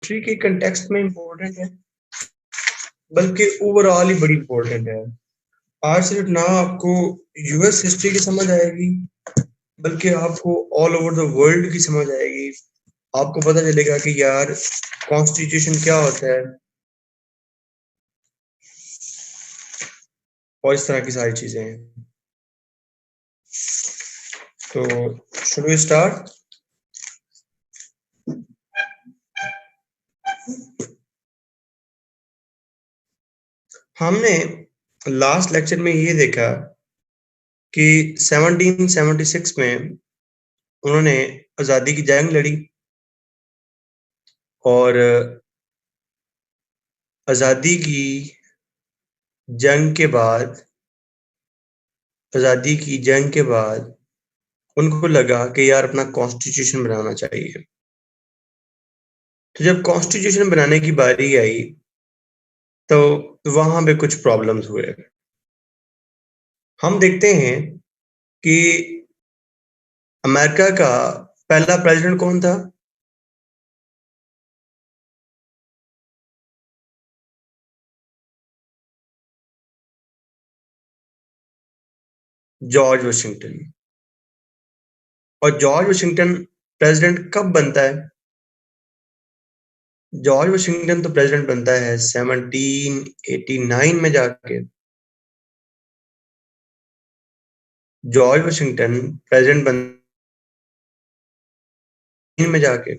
History के context में important है, बल्कि ओवरऑल ही बड़ी इम्पोर्टेंट है। आज सिर्फ ना आपको यूएस हिस्ट्री की समझ आएगी, बल्कि आपको ऑल ओवर द वर्ल्ड की समझ आएगी। आपको पता चलेगा कि यार कॉन्स्टिट्यूशन क्या होता है और इस तरह की सारी चीजें हैं। तो शुड वी स्टार्ट? हमने लास्ट लेक्चर में ये देखा कि 1776 में उन्होंने आजादी की जंग लड़ी और आजादी की जंग के बाद उनको लगा कि यार अपना कॉन्स्टिट्यूशन बनाना चाहिए। तो जब कॉन्स्टिट्यूशन बनाने की बारी आई तो वहां पे कुछ प्रॉब्लम्स हुए। हम देखते हैं कि अमेरिका का पहला प्रेसिडेंट कौन था? George Washington. और जॉर्ज वाशिंगटन प्रेसिडेंट कब बनता है? जॉर्ज वाशिंगटन तो प्रेसिडेंट बनता है 1789 में जाके। जॉर्ज वाशिंगटन प्रेसिडेंट में जाके।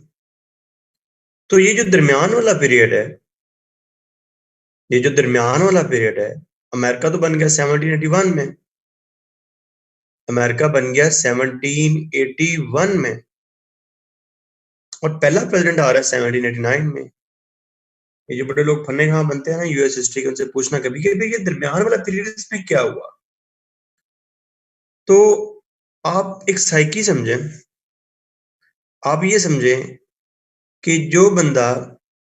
तो ये जो दरमियान वाला पीरियड है, अमेरिका तो बन गया 1781 में। अमेरिका बन गया 1781 में और पहला प्रेसिडेंट आ रहा है 1789 में। ये जो बड़े लोग फन्ने कहाँ बनते हैं ना यूएस हिस्ट्री के, उनसे पूछना कभी कि भाई ये दरमियान वाला पीरियड इसमें क्या हुआ। तो आप एक साइकी समझें, आप ये समझें कि जो बंदा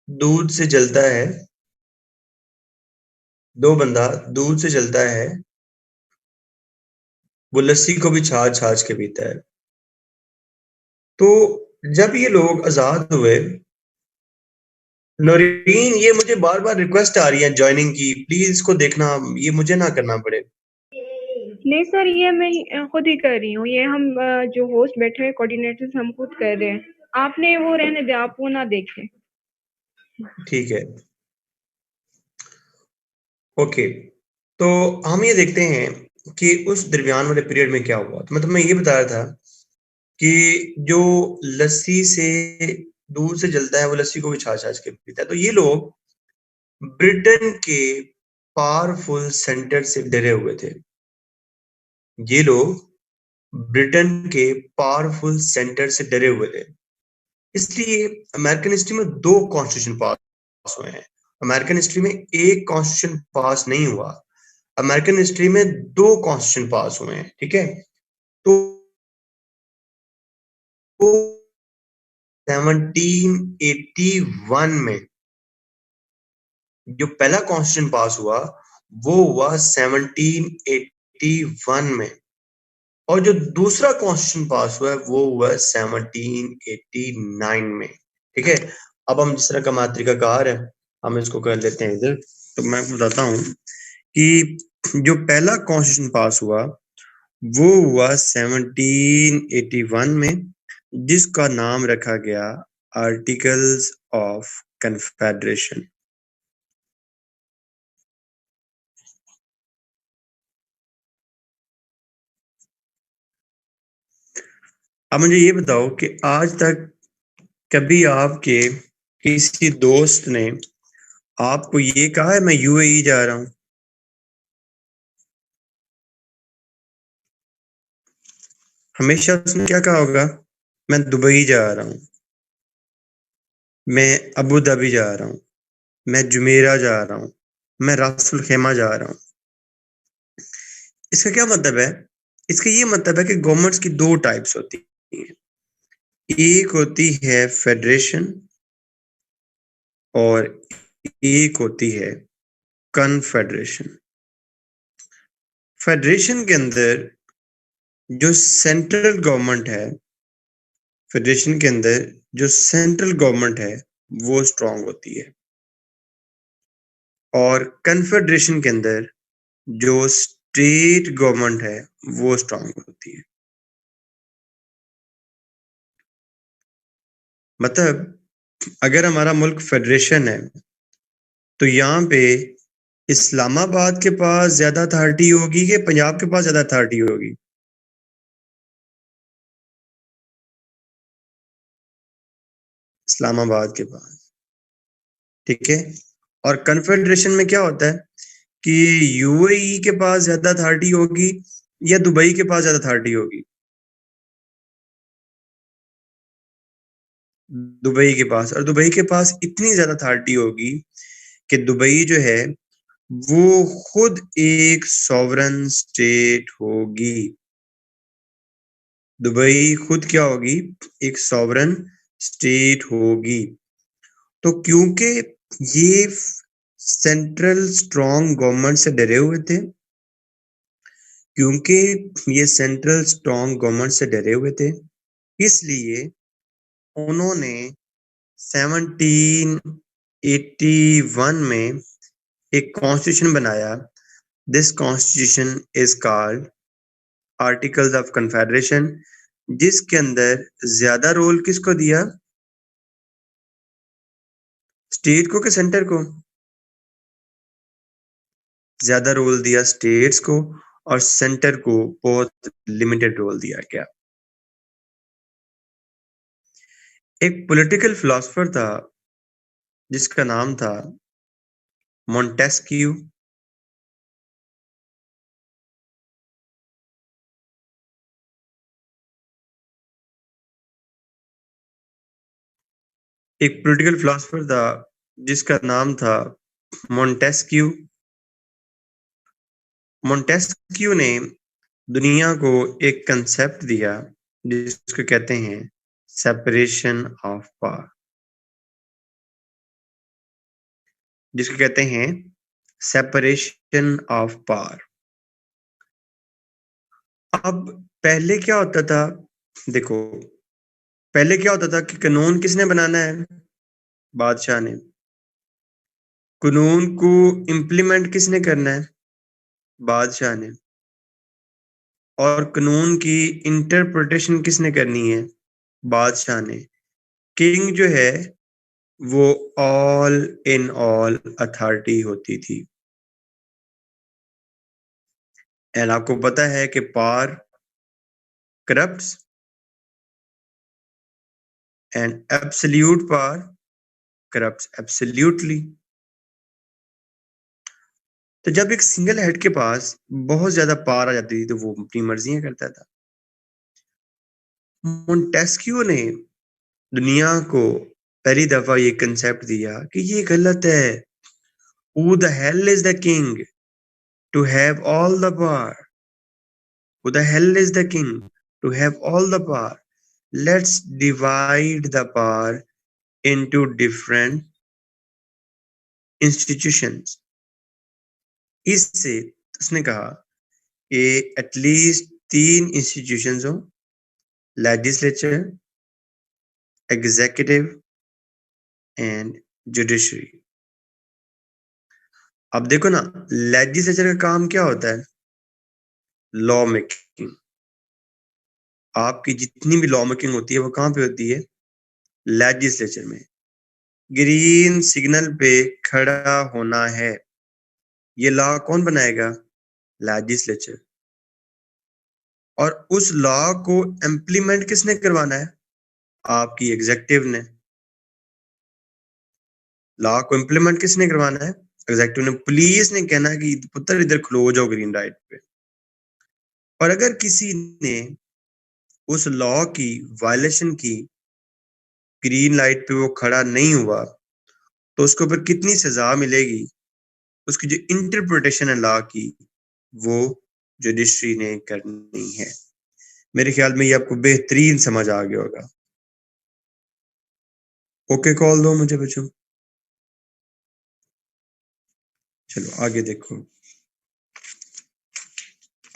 दूध से जलता है, वो लस्सी को भी छाछ छाछ के पीता है। तो जब ये लोग आजाद हुए, नौरीन ये मुझे बार बार रिक्वेस्ट आ रही है ज्वाइनिंग की, प्लीज इसको देखना, ये मुझे ना करना पड़े। नहीं सर, ये मैं खुद ही कर रही हूँ। ये हम जो होस्ट बैठे हुए कोऑर्डिनेटर्स हम खुद कर रहे हैं। आपने वो रहने दे, आप वो ना देखें। ठीक है, ओके। तो हम ये देखते हैं कि उस दरमियान वाले पीरियड में क्या हुआ। तो मतलब मैं ये बता रहा था कि जो लस्सी से दूध से जलता है वो लस्सी को भी छाछ छाछ के पीता है। तो ये लोग ब्रिटेन के पावरफुल सेंटर से डरे हुए थे। ये लोग ब्रिटेन के पावरफुल सेंटर से डरे हुए थे, इसलिए अमेरिकन हिस्ट्री में 2 कॉन्स्टिट्यूशन पास हुए हैं। अमेरिकन हिस्ट्री में एक कॉन्स्टिट्यूशन पास नहीं हुआ, अमेरिकन हिस्ट्री में 2 कॉन्स्टिट्यूशन पास हुए हैं। ठीक है, तो 1781 में जो पहला कॉन्स्टिट्यूशन पास हुआ वो हुआ 1781 में, और जो दूसरा कॉन्स्टिट्यूशन पास हुआ है वो हुआ 1789 में। ठीक है, अब हम जिस तरह का मातृकाकार है हम इसको कर लेते हैं इधर। तो मैं बताता हूं कि जो पहला कॉन्स्टिट्यूशन पास हुआ वो हुआ 1781 में, जिसका नाम रखा गया आर्टिकल्स ऑफ कन्फेडरेशन। अब मुझे ये बताओ कि आज तक कभी आपके किसी दोस्त ने आपको ये कहा है मैं यूएई जा रहा हूं? हमेशा उसने क्या कहा होगा? मैं दुबई जा रहा हूं, मैं अबू धाबी जा रहा हूं, मैं जुमेरा जा रहा हूं, मैं रासुल खेमा जा रहा हूं। इसका क्या मतलब है? इसका ये मतलब है कि गवर्नमेंट्स की 2 टाइप्स होती हैं। एक होती है फेडरेशन और एक होती है कन्फेडरेशन। फेडरेशन के अंदर जो सेंट्रल गवर्नमेंट है, फेडरेशन के अंदर जो सेंट्रल गवर्नमेंट है वो स्ट्रांग होती है, और कन्फेडरेशन के अंदर जो स्टेट गवर्नमेंट है वो स्ट्रांग होती है। मतलब अगर हमारा मुल्क फेडरेशन है तो यहाँ पे इस्लामाबाद के पास ज्यादा अथॉरिटी होगी कि पंजाब के पास ज्यादा अथॉरिटी होगी? इस्लामाबाद के पास। ठीक है। और कन्फेडरेशन में क्या होता है कि यूएई के पास ज्यादा अथॉरिटी होगी या दुबई के पास ज्यादा अथॉरिटी होगी? दुबई के पास। और दुबई के पास इतनी ज्यादा अथॉरिटी होगी कि दुबई जो है वो खुद एक सॉवरन स्टेट होगी। दुबई खुद क्या होगी? एक सॉवरन स्टेट होगी। तो क्योंकि ये सेंट्रल स्ट्रॉन्ग गवर्नमेंट से डरे हुए थे, क्योंकि ये सेंट्रल स्ट्रॉन्ग गवर्नमेंट से डरे हुए थे, इसलिए उन्होंने 1781 में एक कॉन्स्टिट्यूशन बनाया। This constitution is called articles of confederation, जिसके अंदर ज्यादा रोल किसको दिया? स्टेट को कि सेंटर को? ज्यादा रोल दिया स्टेट्स को, और सेंटर को बहुत लिमिटेड रोल दिया गया। एक पॉलिटिकल फिलोसफर था जिसका नाम था मोंटेस्क्यू। एक पॉलिटिकल फिलोसफर था जिसका नाम था मोंटेस्क्यू। मोंटेस्क्यू ने दुनिया को एक कंसेप्ट दिया जिसको कहते हैं सेपरेशन ऑफ पावर, जिसको कहते हैं सेपरेशन ऑफ पावर। अब पहले क्या होता था? देखो, पहले क्या होता था कि कानून किसने बनाना है? बादशाह ने। कानून को इम्प्लीमेंट किसने करना है? बादशाह ने। और कानून की इंटरप्रिटेशन किसने करनी है? बादशाह ने। किंग जो है वो ऑल इन ऑल अथॉरिटी होती थी। एंड आपको पता है कि power corrupts and absolute power corrupts absolutely. तो जब एक सिंगल हेड के पास बहुत ज्यादा पावर आ जाती थी तो वो अपनी मर्जियां करता था। मोंटेस्क्यू ने दुनिया को पहली दफा ये कंसेप्ट दिया कि ये गलत है। Who the hell is the king to have all the power? Who the hell is the king to have all the power? Let's divide the power into different institutions. इससे उसने कहा कि एटलीस्ट 3 इंस्टीट्यूशंस हो, legislature, executive and judiciary. अब देखो ना, legislature का काम क्या होता है? Law making. आपकी जितनी भी लॉ मेकिंग होती है वो कहाँ पे होती है? लेजिस्लेचर में। ग्रीन सिग्नल पे खड़ा होना है, ये लॉ कौन बनाएगा? लेजिस्लेचर। और उस लॉ को इम्प्लीमेंट किसने करवाना है? आपकी एग्जेक्टिव ने। लॉ को इम्प्लीमेंट किसने करवाना है? एग्जेक्टिव ने। पुलिस ने कहना है कि पुत्र इधर खलो जाओ ग्रीन लाइट पे। और अगर किसी ने उस लॉ की वायलेशन की, ग्रीन लाइट पे वो खड़ा नहीं हुआ, तो उसके ऊपर कितनी सजा मिलेगी? उसकी जो इंटरप्रिटेशन है लॉ की वो जुडिशरी ने करनी है। मेरे ख्याल में ये आपको बेहतरीन समझ आ गया होगा। ओके कॉल दो मुझे बच्चों। चलो आगे देखो।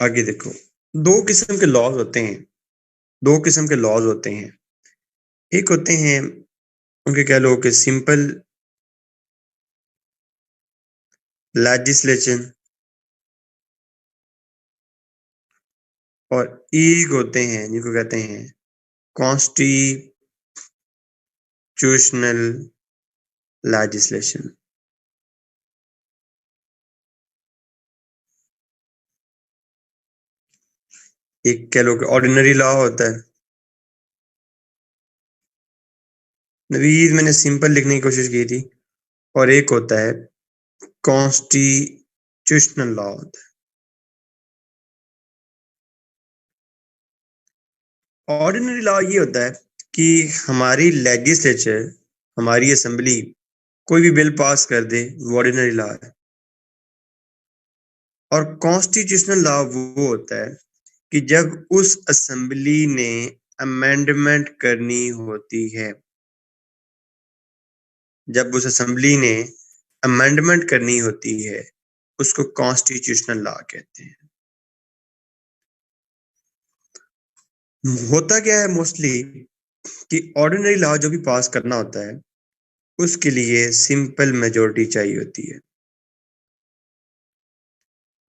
आगे देखो, दो किस्म के लॉज होते हैं। दो किस्म के लॉज होते हैं। एक होते हैं उनके कह लो कि सिंपल लेजिस्लेशन और एक होते हैं जिनको कहते हैं कॉन्स्टिट्यूशनल लेजिस्लेशन। एक कह लो कि ऑर्डिनरी लॉ होता है। नवीद मैंने सिंपल लिखने की कोशिश की थी। और एक होता है कॉन्स्टिट्यूशनल लॉ होता है। ऑर्डिनरी लॉ ये होता है कि हमारी लेजिस्लेचर, हमारी असेंबली कोई भी बिल पास कर दे, वो ऑर्डिनरी लॉ है। और कॉन्स्टिट्यूशनल लॉ वो होता है कि जब उस असेंबली ने अमेंडमेंट करनी होती है, जब उस असेंबली ने अमेंडमेंट करनी होती है, उसको कॉन्स्टिट्यूशनल लॉ कहते हैं। होता क्या है मोस्टली कि ऑर्डिनरी लॉ जो भी पास करना होता है, उसके लिए सिंपल मेजोरिटी चाहिए होती है।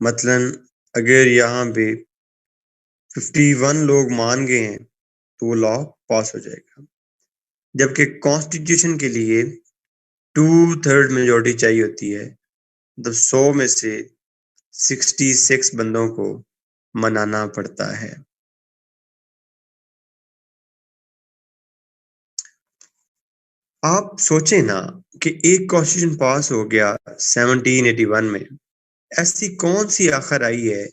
मसलन अगर यहाँ पे 51 लोग मान गए हैं तो वो लॉ पास हो जाएगा। जबकि कॉन्स्टिट्यूशन के लिए 2/3 मेजोरिटी चाहिए होती है, मतलब 100 में से 66 बंदों को मनाना पड़ता है। आप सोचें ना कि एक कॉन्स्टिट्यूशन पास हो गया 1781 में, ऐसी कौन सी आखिर आई है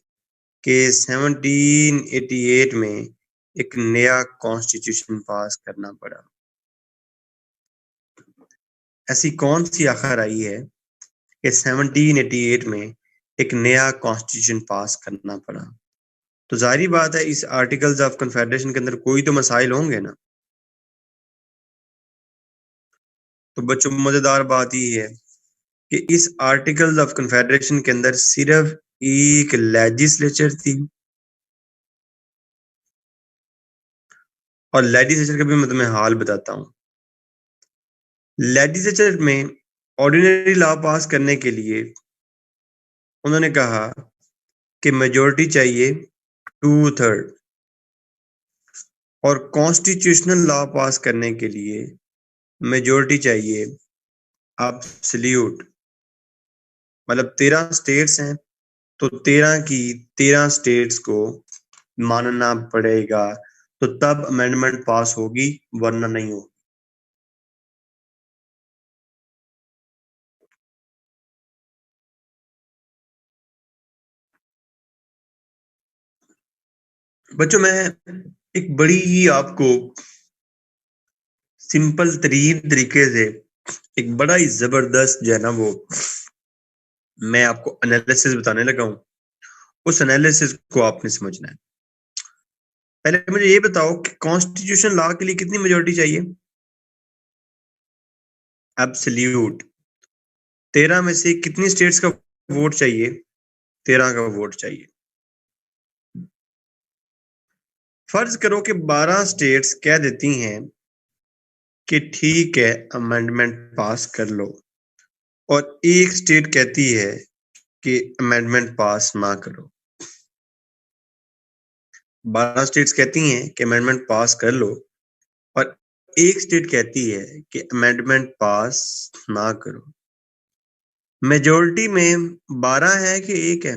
कि 1788 में एक नया कॉन्स्टिट्यूशन पास करना पड़ा। ऐसी कौन सी आखिर आई है कि 1788 में एक नया कॉन्स्टिट्यूशन पास करना पड़ा। तो जाहिर बात है इस आर्टिकल्स ऑफ कन्फेडरेशन के अंदर कोई तो मसाइल होंगे ना। तो बच्चों मजेदार बात ये है कि इस आर्टिकल्स ऑफ कन्फेडरेशन के अंदर सिर्फ एक लेजिस्लेचर थी। और लेजिस्लेचर का भी मैं तुम्हें हाल बताता हूँ। लेजिस्लेचर में ऑर्डिनरी लॉ पास करने के लिए उन्होंने कहा कि मेजोरिटी चाहिए 2/3 और कॉन्स्टिट्यूशनल लॉ पास करने के लिए मेजोरिटी चाहिए एब्सोल्यूट। मतलब 13 स्टेट्स हैं तो 13 की 13 स्टेट्स को मानना पड़ेगा, तो तब अमेंडमेंट पास होगी, वरना नहीं होगी। बच्चों मैं एक बड़ी ही आपको सिंपल तरीन तरीके से एक बड़ा ही जबरदस्त जो है ना वो मैं आपको एनालिसिस बताने लगा हूं। उस एनालिसिस को आपने समझना है। पहले मुझे ये बताओ कि कॉन्स्टिट्यूशन लॉ के लिए कितनी मेजोरिटी चाहिए। एब्सोल्यूट। 13 में से कितनी स्टेट्स का वोट चाहिए। 13 का वोट चाहिए। फर्ज करो कि 12 स्टेट्स कह देती हैं कि ठीक है अमेंडमेंट पास कर लो, और एक स्टेट कहती है कि अमेंडमेंट पास ना करो। 12 स्टेट्स कहती हैं कि अमेंडमेंट पास कर लो और एक स्टेट कहती है कि अमेंडमेंट पास ना करो। मेजोरिटी में 12 है कि एक है।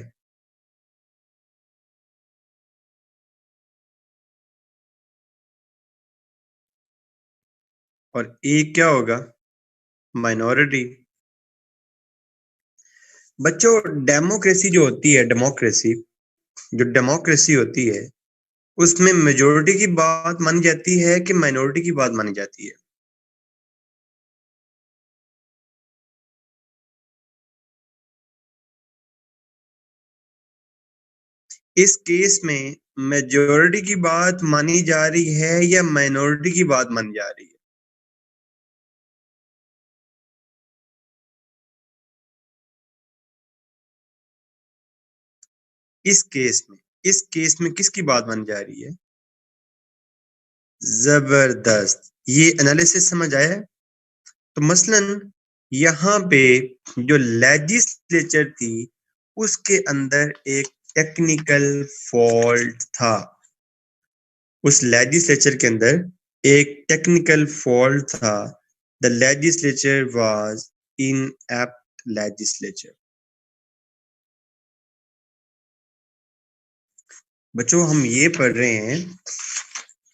और एक क्या होगा, माइनॉरिटी। बच्चों डेमोक्रेसी जो होती है, डेमोक्रेसी होती है उसमें मेजोरिटी की बात मानी जाती है कि माइनॉरिटी की बात मानी जाती है। इस केस में मेजोरिटी की बात मानी जा रही है या माइनॉरिटी की बात मानी जा रही है। इस केस में किसकी बात मानी जा रही है। जबरदस्त। ये एनालिसिस समझ आया है। तो मसलन यहाँ पे जो लेजिस्लेचर थी उसके अंदर एक टेक्निकल फॉल्ट था। उस लेजिस्लेचर के अंदर एक टेक्निकल फॉल्ट था। The legislature was inept legislature. बच्चों हम ये पढ़ रहे हैं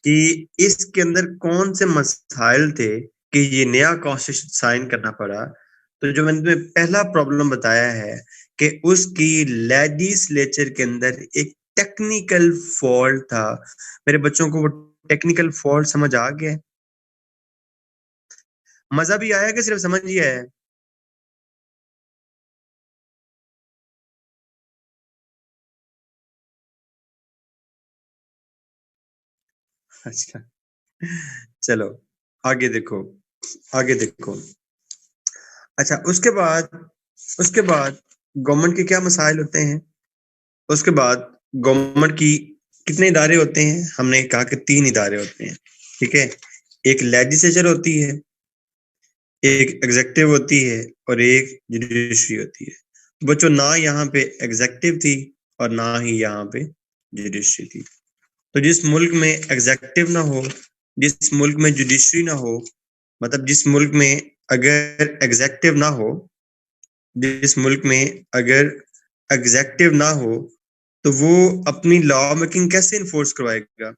कि इसके अंदर कौन से मसाइल थे कि ये नया कॉन्स्टिट्यूशन साइन करना पड़ा। तो जो मैंने तुम्हें पहला प्रॉब्लम बताया है कि उसकी लेजिस्लेचर के अंदर एक टेक्निकल फॉल्ट था। मेरे बच्चों को वो टेक्निकल फॉल्ट समझ आ गया? मजा भी आया कि सिर्फ समझ ही आया? अच्छा, चलो आगे देखो, आगे देखो। अच्छा, उसके बाद गवर्नमेंट के क्या मसाइल होते हैं? उसके बाद गवर्नमेंट की कितने इदारे होते हैं? हमने कहा कि 3 इदारे होते हैं, ठीक है? एक लेजिस्लेचर होती है, एक एग्जेक्टिव होती है और एक जुडिशरी होती है। बच्चों ना यहाँ पे एग्जेक्टिव थी और ना ही यहाँ पे जुडिशरी थी। तो जिस मुल्क में एग्जेक्टिव ना हो, जिस मुल्क में जुडिशरी ना हो, मतलब जिस मुल्क में अगर एग्जेक्टिव ना हो, जिस मुल्क में अगर एग्जेक्टिव ना हो, तो वो अपनी लॉ मेकिंग कैसे इन्फोर्स करवाएगा?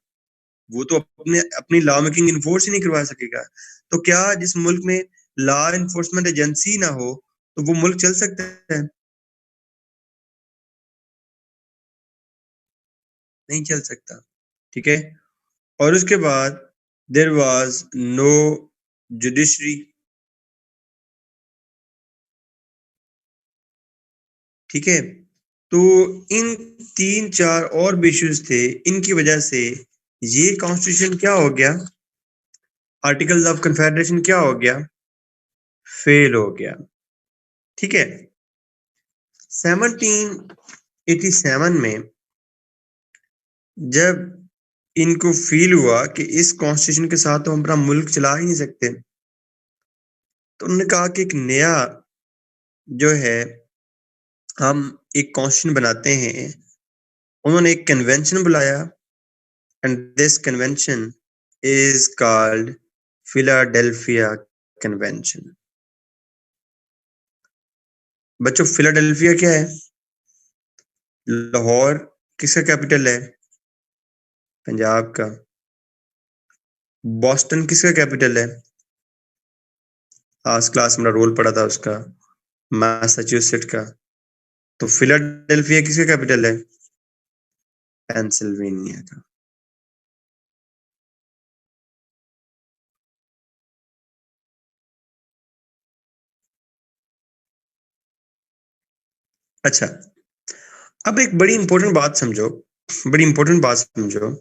वो तो अपने अपनी लॉ मेकिंग इन्फोर्स ही नहीं करवा सकेगा। तो क्या जिस मुल्क में लॉ इन्फोर्समेंट एजेंसी ना हो, तो वो मुल्क चल सकता है? नहीं चल सकता, ठीक है? और उसके बाद देयर वाज नो जुडिशरी, ठीक है? तो इन 3-4 और भी इश्यूज थे, इनकी वजह से ये कॉन्स्टिट्यूशन क्या हो गया? आर्टिकल्स ऑफ कन्फेडरेशन क्या हो गया? फेल हो गया, ठीक है? 1787 में जब इनको फील हुआ कि इस कॉन्स्टिट्यूशन के साथ तो हम अपना मुल्क चला ही नहीं सकते, तो उन्होंने कहा कि एक नया जो है हम एक कॉन्स्टिट्यूशन बनाते हैं। उन्होंने एक कन्वेंशन बुलाया and this convention is called Philadelphia convention. बच्चों फिलाडेल्फिया क्या है? लाहौर किसका कैपिटल है? पंजाब का। बॉस्टन किसका कैपिटल है? आज क्लास में रोल पड़ा था उसका, मैसाचुसेट का। तो फिलाडेल्फिया किसका कैपिटल है? पेंसिल्वेनिया का। अच्छा, अब एक बड़ी इंपॉर्टेंट बात समझो, बड़ी इंपॉर्टेंट बात समझो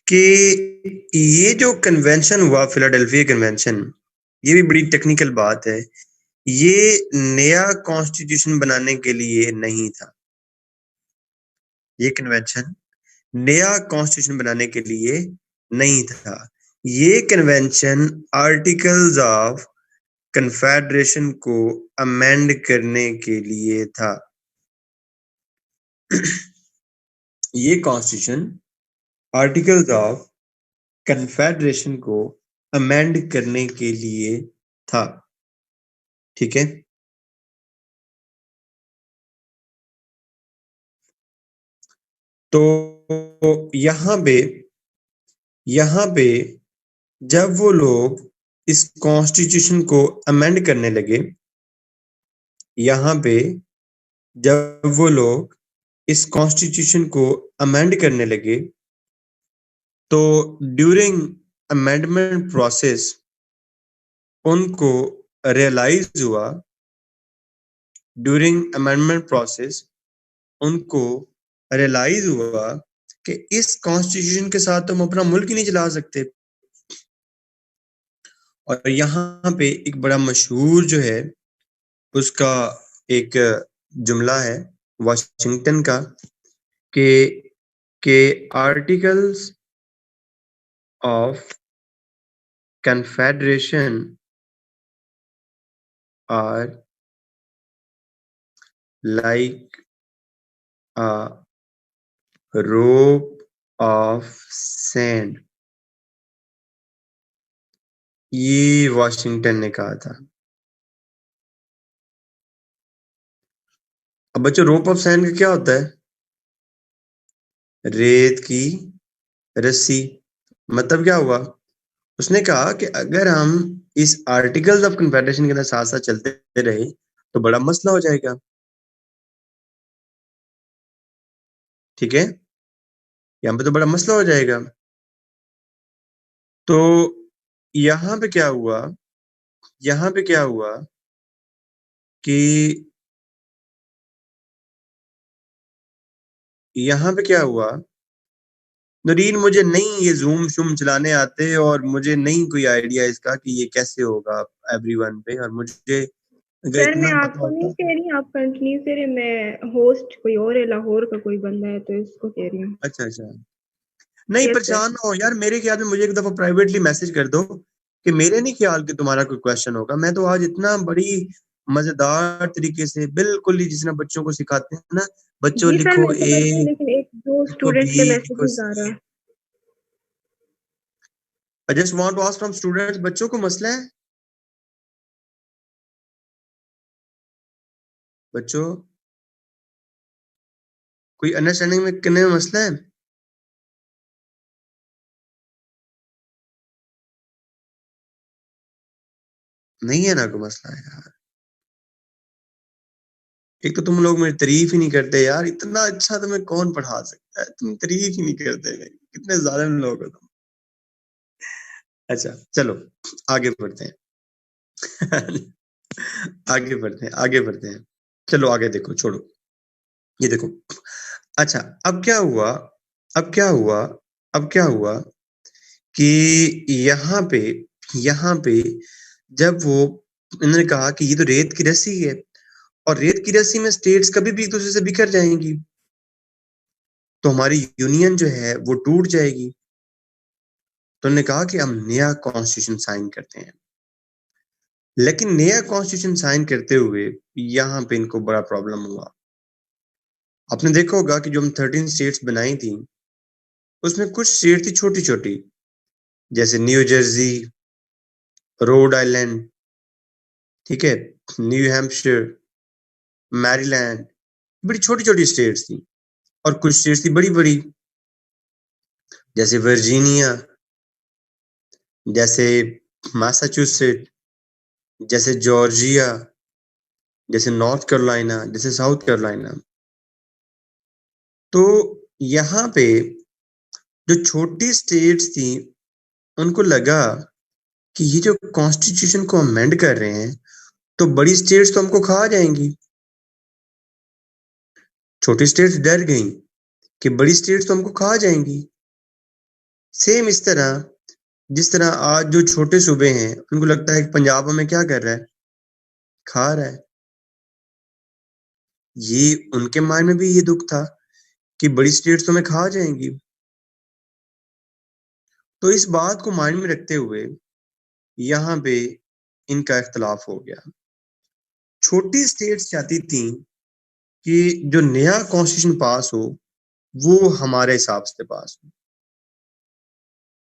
कि ये जो कन्वेंशन हुआ फिलाडेल्फिया कन्वेंशन, ये भी बड़ी टेक्निकल बात है। ये नया कॉन्स्टिट्यूशन बनाने के लिए नहीं था। ये कन्वेंशन नया कॉन्स्टिट्यूशन बनाने के लिए नहीं था। ये कन्वेंशन आर्टिकल्स ऑफ कन्फेडरेशन को अमेंड करने के लिए था। ये कॉन्स्टिट्यूशन आर्टिकल्स ऑफ कन्फेडरेशन को अमेंड करने के लिए था, ठीक है? तो यहाँ पे जब वो लोग इस कॉन्स्टिट्यूशन को अमेंड करने लगे, यहाँ पे जब वो लोग इस कॉन्स्टिट्यूशन को अमेंड करने लगे, तो ड्यूरिंग अमेंडमेंट प्रोसेस उनको रियलाइज हुआ, ड्यूरिंग अमेंडमेंट प्रोसेस उनको रियलाइज हुआ कि इस कॉन्स्टिट्यूशन के साथ तो हम अपना मुल्क ही नहीं चला सकते। और यहाँ पे एक बड़ा मशहूर जो है उसका एक जुमला है वाशिंगटन का कि articles of confederation are like a rope of sand। ये वाशिंगटन ने कहा था। अब बच्चों रोप ऑफ सैंड का क्या होता है? रेत की रस्सी। मतलब क्या हुआ? उसने कहा कि अगर हम इस आर्टिकल्स ऑफ कन्फेडरेशन के साथ साथ चलते रहे तो बड़ा मसला हो जाएगा। ठीक है, यहाँ पे तो बड़ा मसला हो जाएगा। तो यहाँ पे क्या हुआ, यहाँ पे क्या हुआ कि यहाँ पे क्या हुआ, नरीन मुझे नहीं ये जूम शूम चलाने आते और मुझे नहीं कोई आइडिया इसका कि ये कैसे होगा एवरीवन पे, और मुझे अगर सर मैं इतना पता आपको नहीं होता। कह रही, आप कंटिन्यू करें, मैं होस्ट कोई और है, लाहौर का कोई बंदा है तो इसको कह रही हूँ। अच्छा अच्छा, नहीं यस सर। परेशान ना हो यार, मेरे ख्याल में मुझे एक दफा प्राइवेटली मैसेज कर दो कि मेरे नहीं ख्याल कि तुम्हारा कोई क्वेश्चन होगा। मैं तो आज इतना बड़ी मजेदार तरीके से बिल्कुल ही जिस तरह बच्चों को सिखाते हैं ना, बच्चों जी सर लिखो मैं ए, समझ रही, लेकिन एक दो लिखो स्टूडेंट बी, के लिखो मैसेजेस आ रहा सी। है। I just want to ask from students, बच्चों को मसला है? बच्चों कोई अंडरस्टैंडिंग में करने में मसला है? नहीं है ना कोई मसला है यार। एक तो तुम लोग मेरी तारीफ ही नहीं करते यार, इतना अच्छा तुम्हें कौन पढ़ा सकता है, तुम तारीफ ही नहीं करते मेरी। कितने जालिम लोग हो तुम। अच्छा चलो आगे बढ़ते हैं। आगे बढ़ते हैं, आगे बढ़ते हैं। चलो आगे देखो, छोड़ो ये देखो। अच्छा अब क्या हुआ, अब क्या हुआ, अब क्या हुआ कि यहाँ पे, यहाँ पे जब वो इन्होंने कहा कि ये तो रेत की रस्सी है और रेत की रस्सी में स्टेट्स कभी भी एक दूसरे से बिखर जाएंगी, तो हमारी यूनियन जो है वो टूट जाएगी। तो उन्होंने कहा कि हम नया कॉन्स्टिट्यूशन साइन करते हैं। लेकिन नया कॉन्स्टिट्यूशन साइन करते हुए यहाँ पे इनको बड़ा प्रॉब्लम हुआ। आपने देखा होगा कि जो हम 13 स्टेट्स बनाई थी उसमें कुछ स्टेट थी छोटी छोटी, जैसे न्यू जर्सी, रोड आइलैंड, ठीक है, न्यू हैम्पशायर, मैरीलैंड, बड़ी छोटी छोटी स्टेट्स थी। और कुछ स्टेट्स थी बड़ी बड़ी, जैसे वर्जीनिया, जैसे मैसाचुसेट, जैसे जॉर्जिया, जैसे नॉर्थ कैरोलिना, जैसे साउथ कैरोलिना। तो यहाँ पे जो छोटी स्टेट्स थी उनको लगा कि ये जो कॉन्स्टिट्यूशन को अमेंड कर रहे हैं तो बड़ी स्टेट्स तो हमको खा जाएंगी। छोटी स्टेट्स डर गई कि बड़ी स्टेट्स तो हमको खा जाएंगी। सेम इस तरह जिस तरह आज जो छोटे सूबे हैं उनको लगता है कि पंजाब हमें क्या कर रहा है, खा रहा है। ये उनके माइंड में भी ये दुख था कि बड़ी स्टेट्स तो हमें खा जाएंगी। तो इस बात को माइंड में रखते हुए यहाँ पे इनका इख्तलाफ हो गया। छोटी स्टेट्स चाहती थी कि जो नया कॉन्स्टिट्यूशन पास हो वो हमारे हिसाब से पास हो।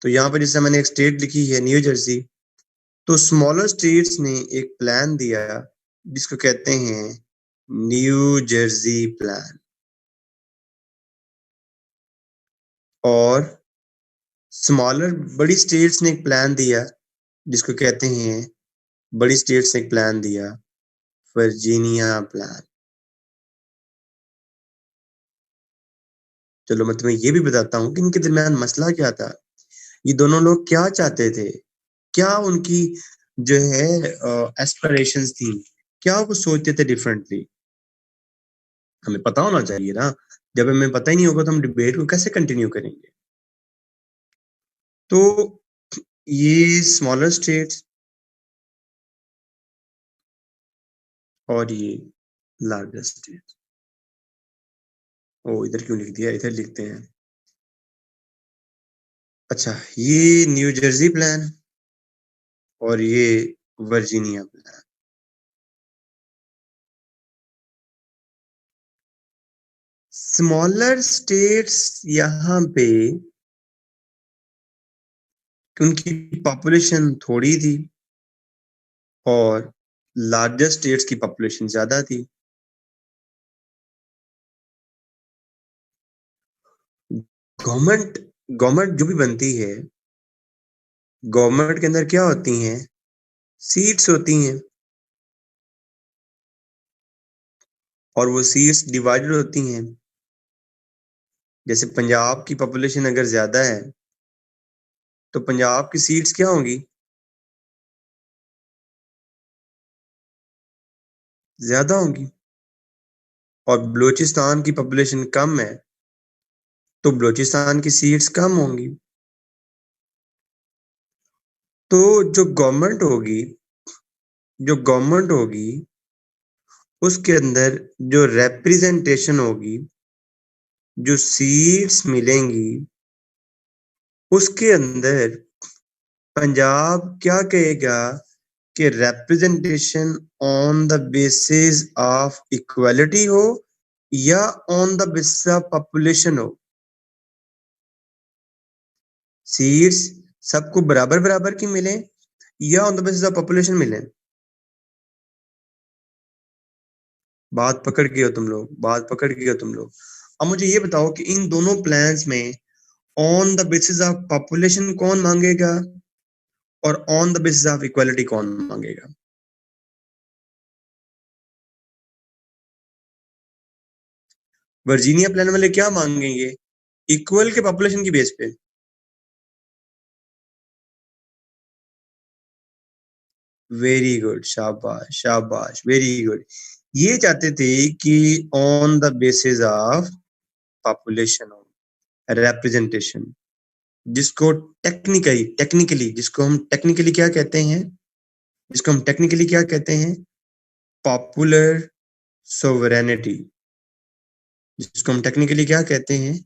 तो यहाँ पर जैसे मैंने एक स्टेट लिखी है न्यू जर्सी, तो स्मॉलर स्टेट्स ने एक प्लान दिया जिसको कहते हैं न्यू जर्सी प्लान। और स्मॉलर बड़ी स्टेट्स ने एक प्लान दिया जिसको कहते हैं, बड़ी स्टेट्स ने एक प्लान दिया वर्जीनिया प्लान। चलो मैं तुम्हें ये भी बताता हूँ कि इनके दरमियान मसला क्या था। ये दोनों लोग क्या चाहते थे, क्या उनकी जो है एस्पिरेशंस थी, क्या वो सोचते थे डिफरेंटली। हमें पता होना चाहिए ना, जब हमें पता ही नहीं होगा तो हम डिबेट को कैसे कंटिन्यू करेंगे। तो ये स्मॉलर स्टेट्स और ये लार्जर स्टेट्स। ओ इधर क्यों लिख दिया, इधर लिखते हैं। अच्छा ये न्यू जर्सी प्लान और ये वर्जीनिया प्लान। स्मॉलर स्टेट्स यहाँ पे उनकी पॉपुलेशन थोड़ी थी और लार्जर स्टेट्स की पॉपुलेशन ज्यादा थी। गवर्नमेंट गवर्नमेंट जो भी बनती है, गवर्नमेंट के अंदर क्या होती हैं? सीट्स होती हैं और वो सीट्स डिवाइडेड होती हैं। जैसे पंजाब की पॉपुलेशन अगर ज्यादा है तो पंजाब की सीट्स क्या होंगी? ज्यादा होंगी। और बलूचिस्तान की पॉपुलेशन कम है तो बलूचिस्तान की सीट्स कम होंगी। तो जो गवर्नमेंट होगी उसके अंदर जो रिप्रेजेंटेशन होगी, जो सीट्स मिलेंगी, उसके अंदर पंजाब क्या कहेगा कि representation on the basis of equality हो या on the basis of population हो? सीट्स सबको बराबर बराबर की मिले या on the basis of population मिले? बात पकड़ गए हो तुम लोग, बात पकड़ गए हो तुम लोग। अब मुझे ये बताओ कि इन दोनों प्लान्स में on the basis of population कौन मांगेगा और on the basis of equality कौन मांगेगा? वर्जीनिया प्लान वाले क्या मांगेंगे? इक्वल के पॉपुलेशन की बेस पे। वेरी गुड, शाबाश शाबाश, वेरी गुड। ये चाहते थे कि on the basis of population हो रिप्रेजेंटेशन, जिसको टेक्निकली क्या कहते हैं? जिसको हम टेक्निकली क्या कहते हैं? Popular sovereignty. जिसको हम टेक्निकली क्या कहते हैं?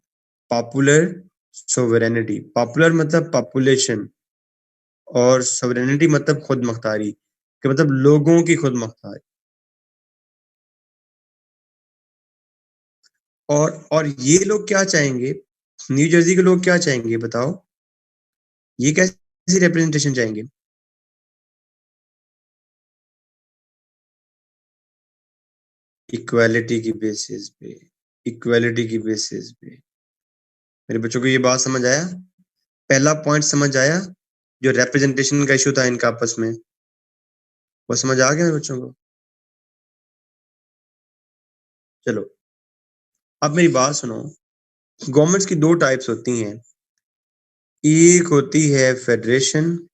Popular sovereignty. पॉपुलर मतलब पॉपुलेशन और सोवरेनिटी मतलब खुद मुख्तारी, कि मतलब लोगों की खुद मुख्तारी। और ये लोग क्या चाहेंगे? न्यू जर्सी के लोग क्या चाहेंगे बताओ? ये कैसी रिप्रेजेंटेशन चाहेंगे? इक्वालिटी की बेसिस पे, इक्वालिटी की बेसिस पे। मेरे बच्चों को ये बात समझ आया? पहला पॉइंट समझ आया? जो रिप्रेजेंटेशन का इशू था इनका आपस में, वो समझ आ गया मेरे बच्चों को? चलो अब मेरी बात सुनो। गवर्नमेंट्स की दो टाइप्स होती हैं, एक होती है फेडरेशन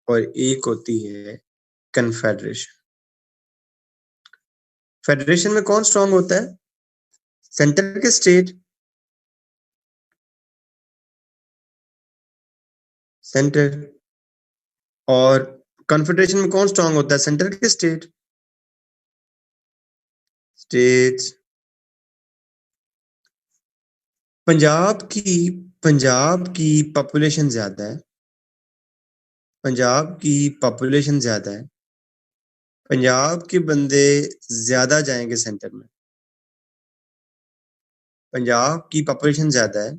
और एक होती है कन्फेडरेशन। फेडरेशन में कौन स्ट्रांग होता है? सेंटर के स्टेट, सेंटर। और कन्फेडरेशन में कौन स्ट्रांग होता है? सेंटर के स्टेट, स्टेट्स। पंजाब की पॉपुलेशन ज्यादा है, पंजाब की पॉपुलेशन ज्यादा है, पंजाब के बंदे ज्यादा जाएंगे सेंटर में। पंजाब की पॉपुलेशन ज्यादा है,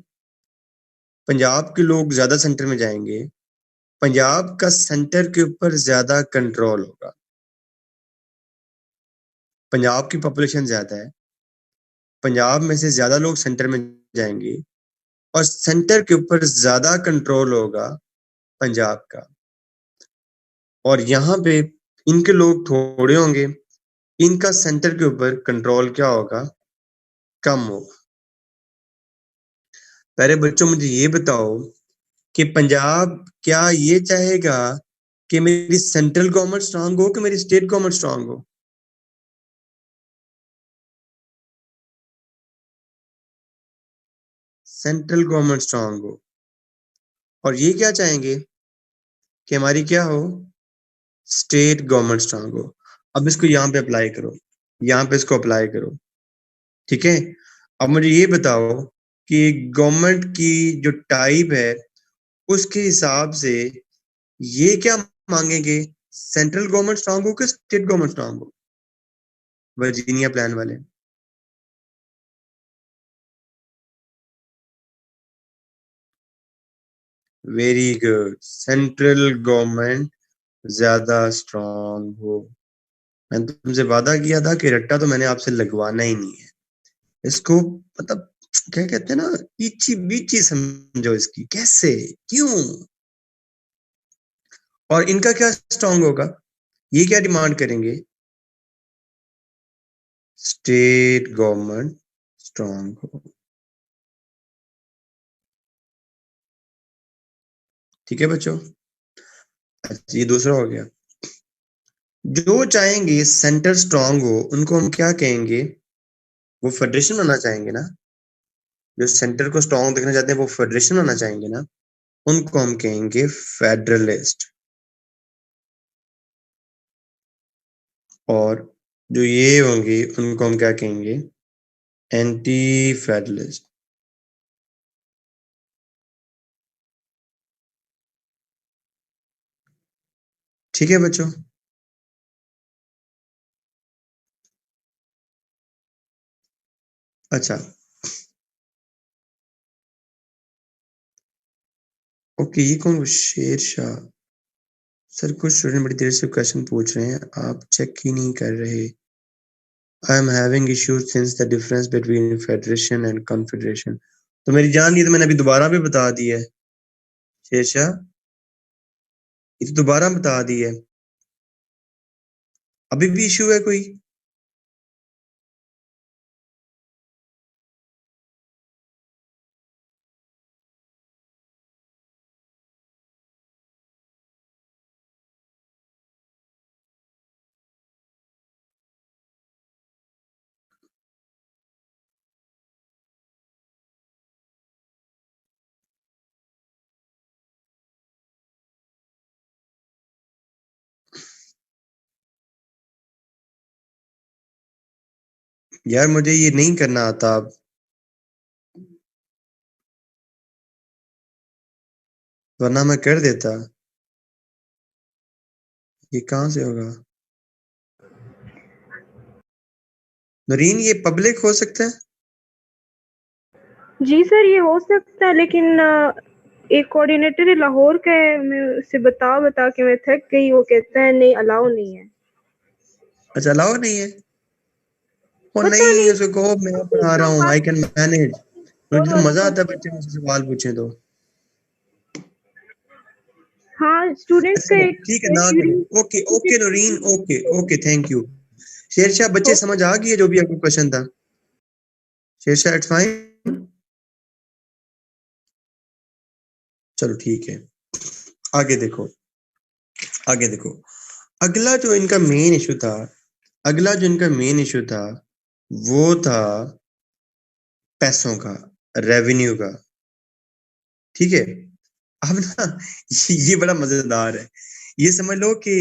पंजाब के लोग ज्यादा सेंटर में जाएंगे, पंजाब का सेंटर के ऊपर ज्यादा कंट्रोल होगा। पंजाब की पॉपुलेशन ज्यादा है, पंजाब में से ज्यादा लोग सेंटर में जाएंगे और सेंटर के ऊपर ज्यादा कंट्रोल होगा पंजाब का। और यहाँ पे इनके लोग थोड़े होंगे, इनका सेंटर के ऊपर कंट्रोल क्या होगा? कम होगा। पहले बच्चों मुझे ये बताओ कि पंजाब क्या ये चाहेगा कि मेरी सेंट्रल गवर्नमेंट स्ट्रांग हो कि मेरी स्टेट गवर्नमेंट स्ट्रांग हो? सेंट्रल गवर्नमेंट स्ट्रांग हो। और ये क्या चाहेंगे कि हमारी क्या हो? स्टेट गवर्नमेंट स्ट्रांग हो। अब इसको यहाँ पे अप्लाई करो, यहाँ पे इसको अप्लाई करो, ठीक है? अब मुझे ये बताओ कि गवर्नमेंट की जो टाइप है उसके हिसाब से ये क्या मांगेंगे? सेंट्रल गवर्नमेंट स्ट्रांग हो कि स्टेट गवर्नमेंट स्ट्रांग हो? वर्जीनिया प्लान वाले वेरी गुड, सेंट्रल गवर्नमेंट ज्यादा स्ट्रांग हो। मैंने तुमसे वादा किया था कि रट्टा तो मैंने आपसे लगवाना ही नहीं है। इसको मतलब क्या कहते हैं ना, इची बीची समझो इसकी, कैसे, क्यों, और इनका क्या स्ट्रांग होगा, ये क्या डिमांड करेंगे, स्टेट गवर्नमेंट स्ट्रांग हो। ठीक है बच्चों, अच्छा ये दूसरा हो गया। जो चाहेंगे सेंटर स्ट्रांग हो उनको हम क्या कहेंगे, वो फेडरेशन होना चाहेंगे ना, जो सेंटर को स्ट्रांग देखना चाहते हैं वो फेडरेशन होना चाहेंगे ना, उनको हम कहेंगे फेडरलिस्ट। और जो ये होंगे उनको हम क्या कहेंगे, एंटी फेडरलिस्ट। ठीक है बच्चों, अच्छा ओके, ये कौन, शेर शाह। सर कुछ स्टूडेंट बड़ी देर से क्वेश्चन पूछ रहे हैं, आप चेक ही नहीं कर रहे। I am having issues since the difference between federation and confederation. तो मेरी जान, ये तो मैंने अभी दोबारा भी बता दी है शेर शाह, ये तो दोबारा बता दी है, अभी भी इशू है कोई। यार मुझे ये नहीं करना आता अब, वरना मैं कर देता। ये कहाँ से होगा नरीन, ये पब्लिक हो सकता है। जी सर ये हो सकता है, लेकिन एक कोऑर्डिनेटर लाहौर का है, मैं उसे बता के मैं थक गई, वो कहता है नहीं अलाउ नहीं है। अच्छा अलाउ नहीं है, वो पता नहीं, नहीं उसको कहो मैं पढ़ा रहा हूँ, आई कैन मैनेज। मुझे तो मजा आता है बच्चे मुझसे सवाल पूछे तो। हाँ स्टूडेंट्स का अच्छा एक ठीक है, ना करें, okay okay Nareen, okay okay, thank you. Shershah बच्चे समझ आ गई है जो भी आपको क्वेश्चन था, शेरशाह इट्स फाइन। चलो ठीक है, आगे देखो, आगे देखो। अगला जो इनका मेन इशू था, अगला जो इनका मेन इशू था वो था पैसों का, रेवेन्यू का। ठीक है, अब ना ये बड़ा मजेदार है। ये समझ लो कि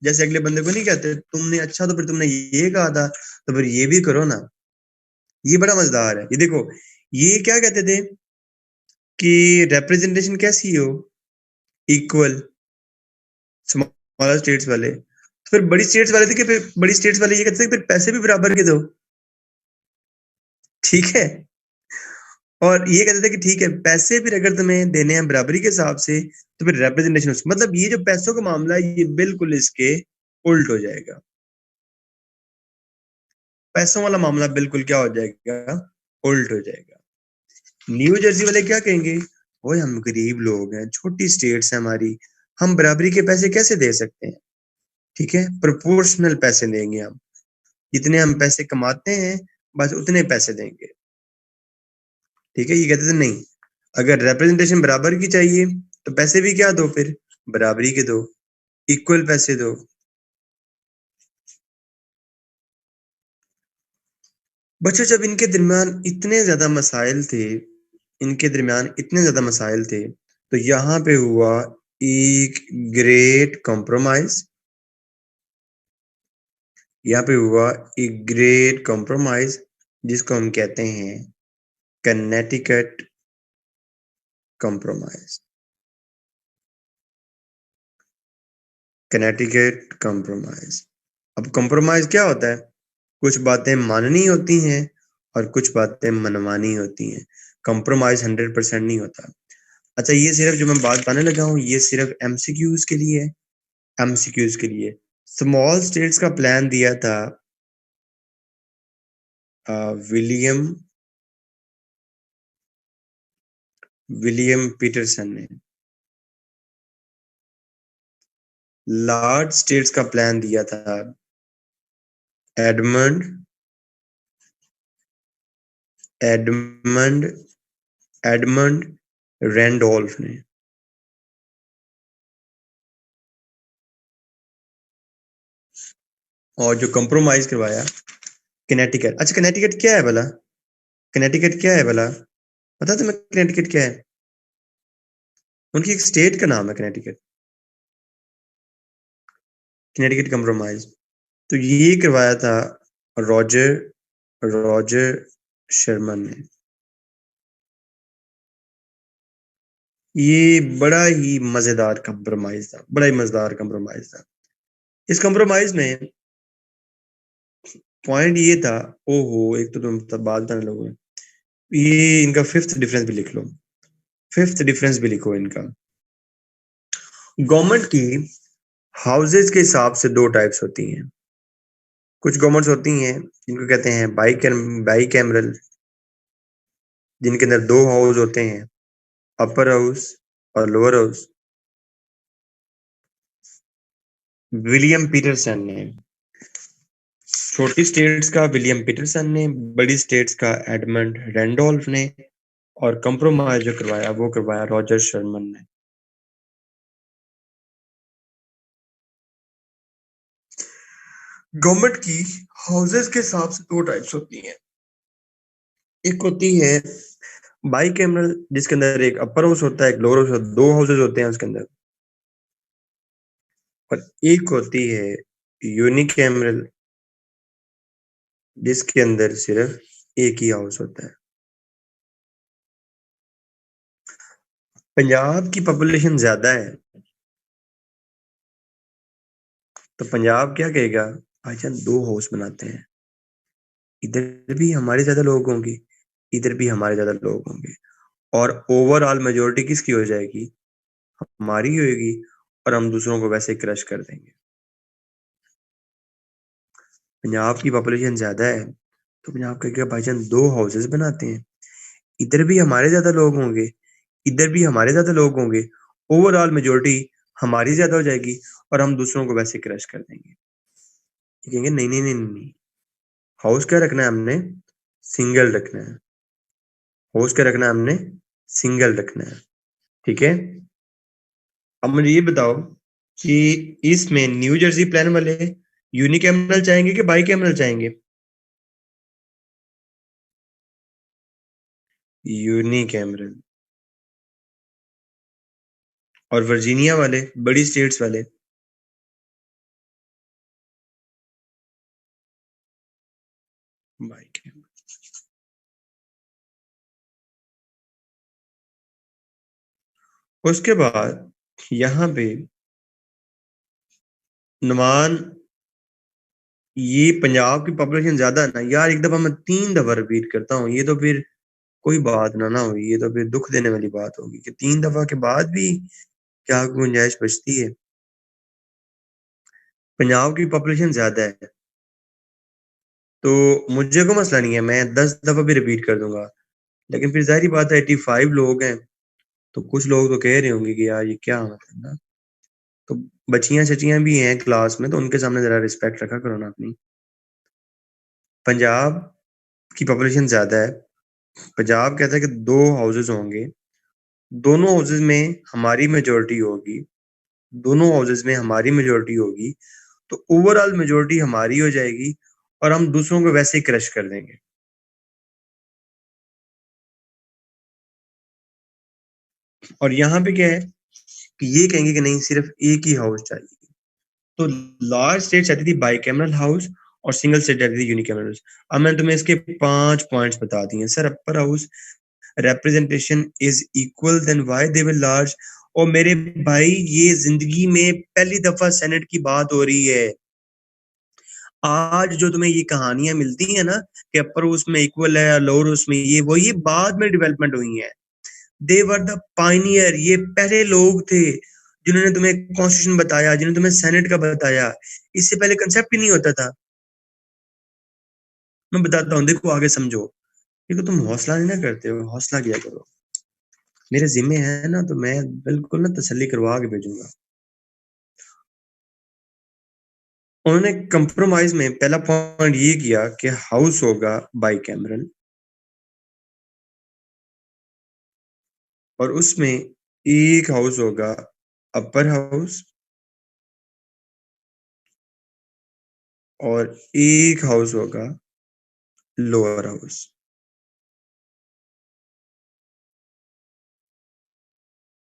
जैसे अगले बंदे को नहीं कहते तुमने, अच्छा तो फिर तुमने ये कहा था तो फिर ये भी करो ना। ये बड़ा मजेदार है, ये देखो, ये क्या कहते थे कि रिप्रेजेंटेशन कैसी हो, इक्वल, स्मॉलर स्टेट्स वाले, तो फिर बड़ी स्टेट्स वाले थे कि फिर बड़ी स्टेट्स वाले ये कहते थे फिर पैसे भी बराबर के दो। ठीक है, और ये कहते थे कि ठीक है पैसे फिर अगर तुम्हें देने हैं बराबरी के हिसाब से तो फिर रिप्रेजेंटेशन, मतलब ये जो पैसों का मामला है ये बिल्कुल इसके उल्ट हो जाएगा। पैसों वाला मामला बिल्कुल क्या हो जाएगा, उल्ट हो जाएगा। न्यू जर्सी वाले क्या कहेंगे, ओए हम गरीब लोग हैं, छोटी स्टेट्स है हमारी, हम बराबरी के पैसे कैसे दे सकते हैं। ठीक है, प्रोपोर्शनल पैसे देंगे हम, जितने हम पैसे कमाते हैं बस उतने पैसे देंगे। ठीक है, ये कहते थे नहीं, अगर रिप्रेजेंटेशन बराबर की चाहिए तो पैसे भी क्या दो, फिर बराबरी के दो, इक्वल पैसे दो। बच्चों जब इनके दरमियान इतने ज्यादा मसाइल थे, इनके दरमियान इतने ज्यादा मसाइल थे, तो यहाँ पे हुआ एक ग्रेट कॉम्प्रोमाइज, यहाँ पे हुआ एक ग्रेट कॉम्प्रोमाइज जिसको हम कहते हैं कनेटिकट कॉम्प्रोमाइज। कनेटिकट कॉम्प्रोमाइज, अब कॉम्प्रोमाइज क्या होता है, कुछ बातें माननी होती हैं और कुछ बातें मनवानी होती हैं। कॉम्प्रोमाइज 100% नहीं होता। अच्छा, ये सिर्फ जो मैं बात बताने लगा हूँ ये सिर्फ एमसीक्यूज के लिए है, एमसीक्यूज के लिए। स्मॉल स्टेट्स का प्लान दिया था विलियम विलियम पीटरसन ने। लार्ज स्टेट्स का प्लान दिया था एडमंड एडमंड एडमंड रैंडोल्फ ने। और जो कंप्रोमाइज करवाया कनेटिकट। अच्छा, कनेटिकट क्या है भला? कनेटिकट क्या है भला? पता तुम्हें कनेटिकट क्या है? उनकी एक स्टेट का नाम है कनेटिकट। कनेटिकट कंप्रोमाइज तो ये करवाया था रॉजर रॉजर शर्मन ने। ये बड़ा ही मजेदार कंप्रोमाइज था, बड़ा ही मजेदार कंप्रोमाइज था। इस कंप्रोमाइज में पॉइंट ये था, ओहो एक तो तुम तब बात करने लोगे, ये इनका फिफ्थ डिफरेंस भी लिख लो, फिफ्थ डिफरेंस भी लिखो इनका। गवर्नमेंट की हाउसेज के हिसाब से दो टाइप्स होती हैं। कुछ गवर्नमेंट्स होती हैं जिनको कहते हैं बाई कैमरल, जिनके अंदर दो हाउस होते हैं, अपर हाउस और लोअर हाउस। विलियम पीटरसन ने, छोटी स्टेट्स का विलियम पीटरसन ने, बड़ी स्टेट्स का एडमंड रैंडोल्फ ने, और कंप्रोमाइज जो करवाया वो करवाया रॉजर शर्मन ने। गवर्नमेंट की हाउसेज के हिसाब से दो टाइप्स होती हैं। एक होती है बाई कैमरल, जिसके अंदर एक अपर हाउस होता है, एक लोअर हाउस होता है, दो हाउसेज होते हैं उसके अंदर। और एक होती है यूनिकैमरल, जिसके अंदर सिर्फ एक ही हाउस होता है। पंजाब की पॉपुलेशन ज्यादा है तो पंजाब क्या कहेगा, भाईजान दो हाउस बनाते हैं, इधर भी हमारे ज्यादा लोग होंगे, इधर भी हमारे ज्यादा लोग होंगे, और ओवरऑल मेजोरिटी किसकी हो जाएगी, हमारी होगी, और हम दूसरों को वैसे क्रश कर देंगे। पंजाब की पॉपुलेशन ज्यादा है तो पंजाब कहेगा भाईजान दो हाउसेस बनाते हैं, इधर भी हमारे ज्यादा लोग होंगे, इधर भी हमारे ज्यादा लोग होंगे, ओवरऑल मेजोरिटी हमारी ज्यादा हो जाएगी, और हम दूसरों को वैसे क्रश कर देंगे। ये कहेंगे नहीं नहीं नहीं नहीं, हाउस क्या रखना है हमने, सिंगल रखना है। हाउस क्या रखना है हमने, सिंगल रखना है। ठीक है, अब मुझे ये बताओ कि इसमें न्यू जर्सी प्लान वाले यूनिकैमरल चाहेंगे कि बाई कैमरल चाहेंगे? यूनिकैमरल। और वर्जीनिया वाले, बड़ी स्टेट्स वाले? By cameral. उसके बाद यहाँ पे नुमान, ये पंजाब की पॉपुलेशन ज्यादा है ना यार, एक दफा मैं 3 दफा रिपीट करता हूँ, ये तो फिर कोई बात ना हुई, ये तो फिर दुख देने वाली बात होगी कि 3 दफा के बाद भी क्या गुंजाइश बचती है। पंजाब की पॉपुलेशन ज्यादा है तो मुझे कोई मसला नहीं है, मैं 10 दफा भी रिपीट कर दूंगा। लेकिन फिर जाहिर बात है 85 लोग हैं, तो कुछ लोग तो कह रहे होंगे कि यार ये क्या मतलब ना। तो बच्चियां चचियां भी हैं क्लास में, तो उनके सामने जरा रिस्पेक्ट रखा करो ना अपनी। पंजाब की पॉपुलेशन ज्यादा है, पंजाब कहता है कि दो हाउसेज होंगे, दोनों हाउसेज में हमारी मेजोरिटी होगी, दोनों हाउसेज में हमारी मेजोरिटी होगी, तो ओवरऑल मेजोरिटी हमारी हो जाएगी, और हम दूसरों को वैसे ही क्रश कर देंगे। और यहाँ पे क्या है कि ये कहेंगे कि नहीं सिर्फ एक ही हाउस चाहिए। तो लार्ज स्टेट चाहती थी बाइकैमरल हाउस, और सिंगल स्टेट चाहती थी यूनिकैमरल हाउस। अब मैंने तुम्हें इसके 5 पॉइंट्स बता दिए। Sir upper house representation is equal then why they were large। और मेरे भाई ये जिंदगी में पहली दफा सेनेट की बात हो रही है। आज जो तुम्हें ये कहानियां मिलती है ना कि अपर हाउस में इक्वल है, लोअर हाउस में ये, वो ये बाद में डेवलपमेंट हुई है। दे वर द पायनियर, ये पहले लोग थे जिन्होंने तुम्हें कॉन्स्टिट्यूशन बताया, जिन्होंने तुम्हें सेनेट का बताया। इससे पहले कंसेप्ट ही नहीं होता था। मैं बताता हूँ, देखो आगे समझो। देखो तुम हौसला नहीं ना करते हो, हौसला किया करो। मेरे जिम्मे है ना, तो मैं बिल्कुल ना तसल्ली करवा के भेजूंगा। उन्होंने कंप्रोमाइज में पहला पॉइंट ये किया कि हाउस होगा बाइकैमरल, और उसमें एक हाउस होगा अपर हाउस और एक हाउस होगा लोअर हाउस।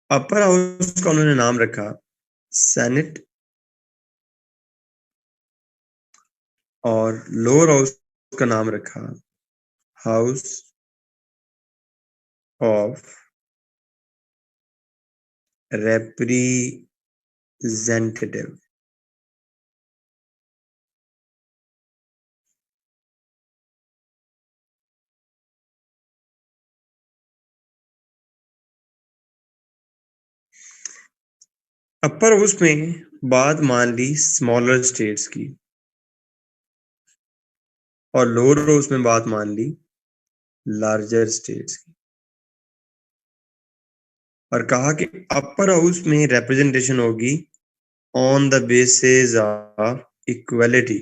अपर हाउस का उन्होंने नाम रखा सेनेट, और लोअर हाउस का नाम रखा house of representative. Upper house में बात मान ली स्मॉलर स्टेट्स की, और लोअर हाउस में बात मान ली लार्जर स्टेट्स की, और कहा कि अपर हाउस में रिप्रेजेंटेशन होगी on the basis of equality,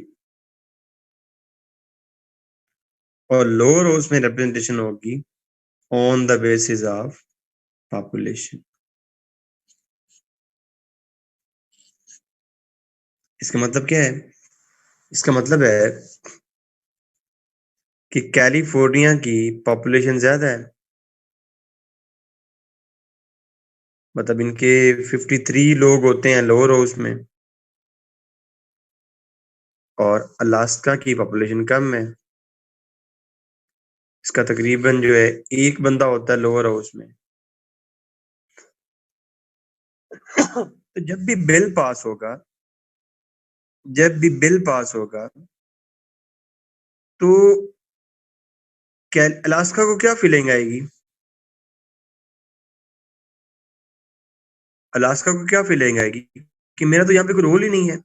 और लोअर हाउस में रिप्रेजेंटेशन होगी on the basis of population. इसका मतलब क्या है? इसका मतलब है कि कैलिफोर्निया की पॉपुलेशन ज्यादा है, मतलब इनके 53 लोग होते हैं लोअर हाउस में, और अलास्का की पॉपुलेशन कम है, इसका तकरीबन जो है एक बंदा होता है लोअर हाउस में। तो जब भी बिल पास होगा तो अलास्का को क्या फीलिंग आएगी? अलास्का को क्या फीलिंग आएगी कि मेरा तो यहाँ पे कोई रोल ही नहीं है।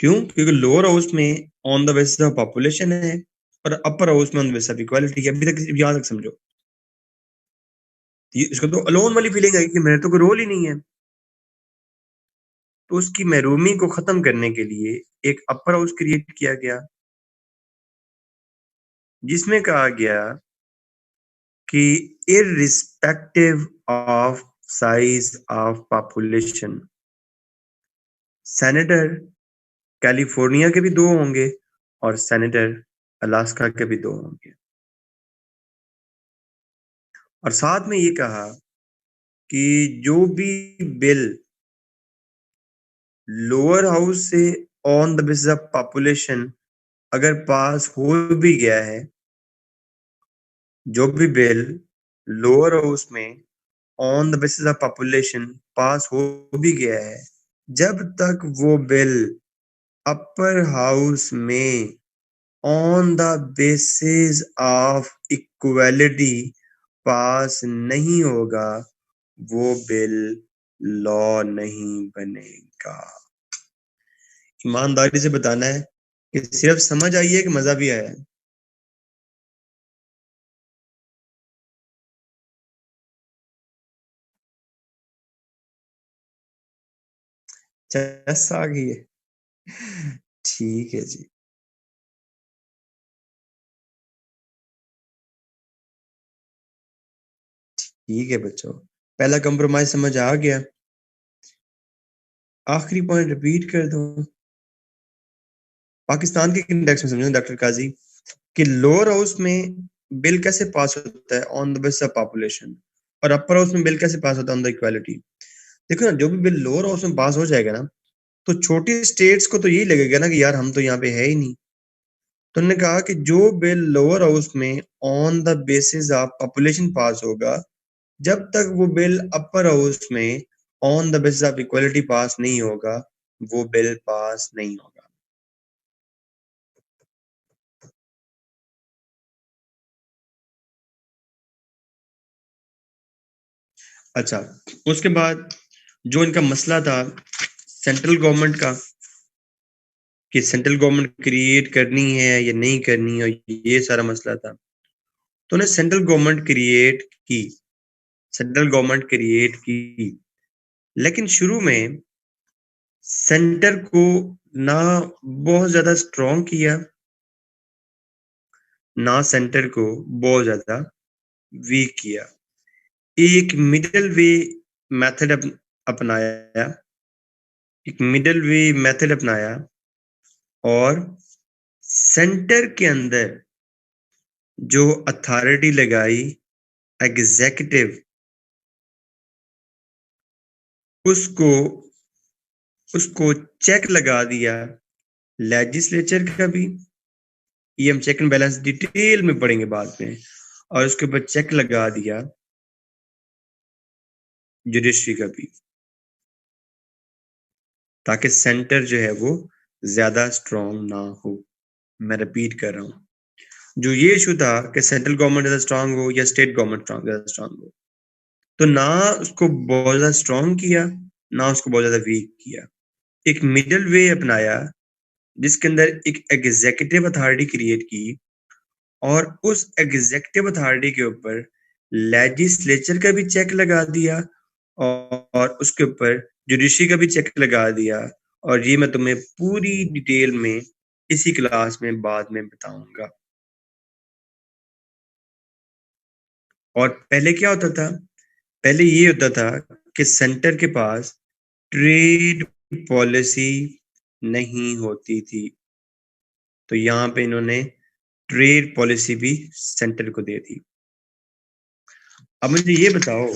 क्यों? क्योंकि लोअर हाउस में on the basis of population है, और अपर हाउस में on the basis of equality. अभी तक याद रख, समझो। इसको तो अलोन वाली फीलिंग आएगी कि मेरा तो कोई रोल ही नहीं है। तो उसकी महरूमी को खत्म करने के लिए एक अपर हाउस क्रिएट किया गया, जिसमें कहा गया कि irrespective of size of population, senator California के भी दो होंगे और सेनेटर अलास्का के भी दो होंगे। और साथ में ये कहा कि जो भी बिल लोअर हाउस से on the basis of population अगर पास हो भी गया है, जो भी बिल लोअर हाउस में on the basis of population pass हो भी गया है, जब तक वो बिल अपर हाउस में on the basis of equality pass नहीं होगा, वो बिल लॉ नहीं बनेगा। ईमानदारी से बताना है कि सिर्फ समझ आई है कि मजा भी आया है? चस आ गई है? ठीक है जी। ठीक है बच्चों, पहला कंप्रोमाइज समझ आ गया। आखिरी पॉइंट रिपीट कर दूं। पाकिस्तान के इंडेक्स में समझो डॉक्टर काजी, कि लोअर हाउस में बिल कैसे पास होता है on the basis of population, और अपर हाउस में बिल कैसे पास होता है ऑन द इक्वालिटी। देखो ना, जो भी बिल लोअर हाउस में पास हो जाएगा ना, तो छोटी स्टेट्स को तो यही लगेगा ना कि यार हम तो यहाँ पे है ही नहीं। तो उन्होंने कहा कि जो बिल लोअर हाउस में on the basis of population pass होगा, जब तक वो बिल अपर हाउस में on the basis of equality pass नहीं होगा, वो बिल पास नहीं होगा। अच्छा, उसके बाद जो इनका मसला था सेंट्रल गवर्नमेंट का कि सेंट्रल गवर्नमेंट क्रिएट करनी है या नहीं करनी है, ये सारा मसला था। तो उन्हें सेंट्रल गवर्नमेंट क्रिएट की, सेंट्रल गवर्नमेंट क्रिएट की, लेकिन शुरू में सेंटर को ना बहुत ज्यादा स्ट्रॉन्ग किया, ना सेंटर को बहुत ज्यादा वीक किया। एक मिडल वे मेथड अपनाया, एक मिडल वे मेथड अपनाया और सेंटर के अंदर जो अथॉरिटी लगाई एग्जीक्यूटिव, उसको उसको चेक लगा दिया लेजिस्लेचर का भी, ये हम चेक एंड बैलेंस डिटेल में पढ़ेंगे बाद में, और उसके ऊपर चेक लगा दिया जुडिशरी का भी, ताकि सेंटर जो है वो ज्यादा स्ट्रॉन्ग ना हो। मैं रिपीट कर रहा हूँ, जो ये इशू था कि सेंट्रल गवर्नमेंट ज्यादा स्ट्रांग हो या स्टेट गवर्नमेंट ज्यादा स्ट्रांग हो, तो ना उसको बहुत ज्यादा स्ट्रांग किया, ना उसको बहुत ज्यादा वीक किया। एक मिडल वे अपनाया जिसके अंदर एक एग्जीक्यूटिव अथॉरिटी क्रिएट की, और उस एग्जीक्यूटिव अथॉरिटी के ऊपर लेजिस्लेचर का भी चेक लगा दिया, और उसके ऊपर जुडिशरी का भी चेक लगा दिया। और ये मैं तुम्हें पूरी डिटेल में इसी क्लास में बाद में बताऊंगा। और पहले क्या होता था? पहले ये होता था कि सेंटर के पास ट्रेड पॉलिसी नहीं होती थी, तो यहां पे इन्होंने ट्रेड पॉलिसी भी सेंटर को दे दी। अब मुझे ये बताओ,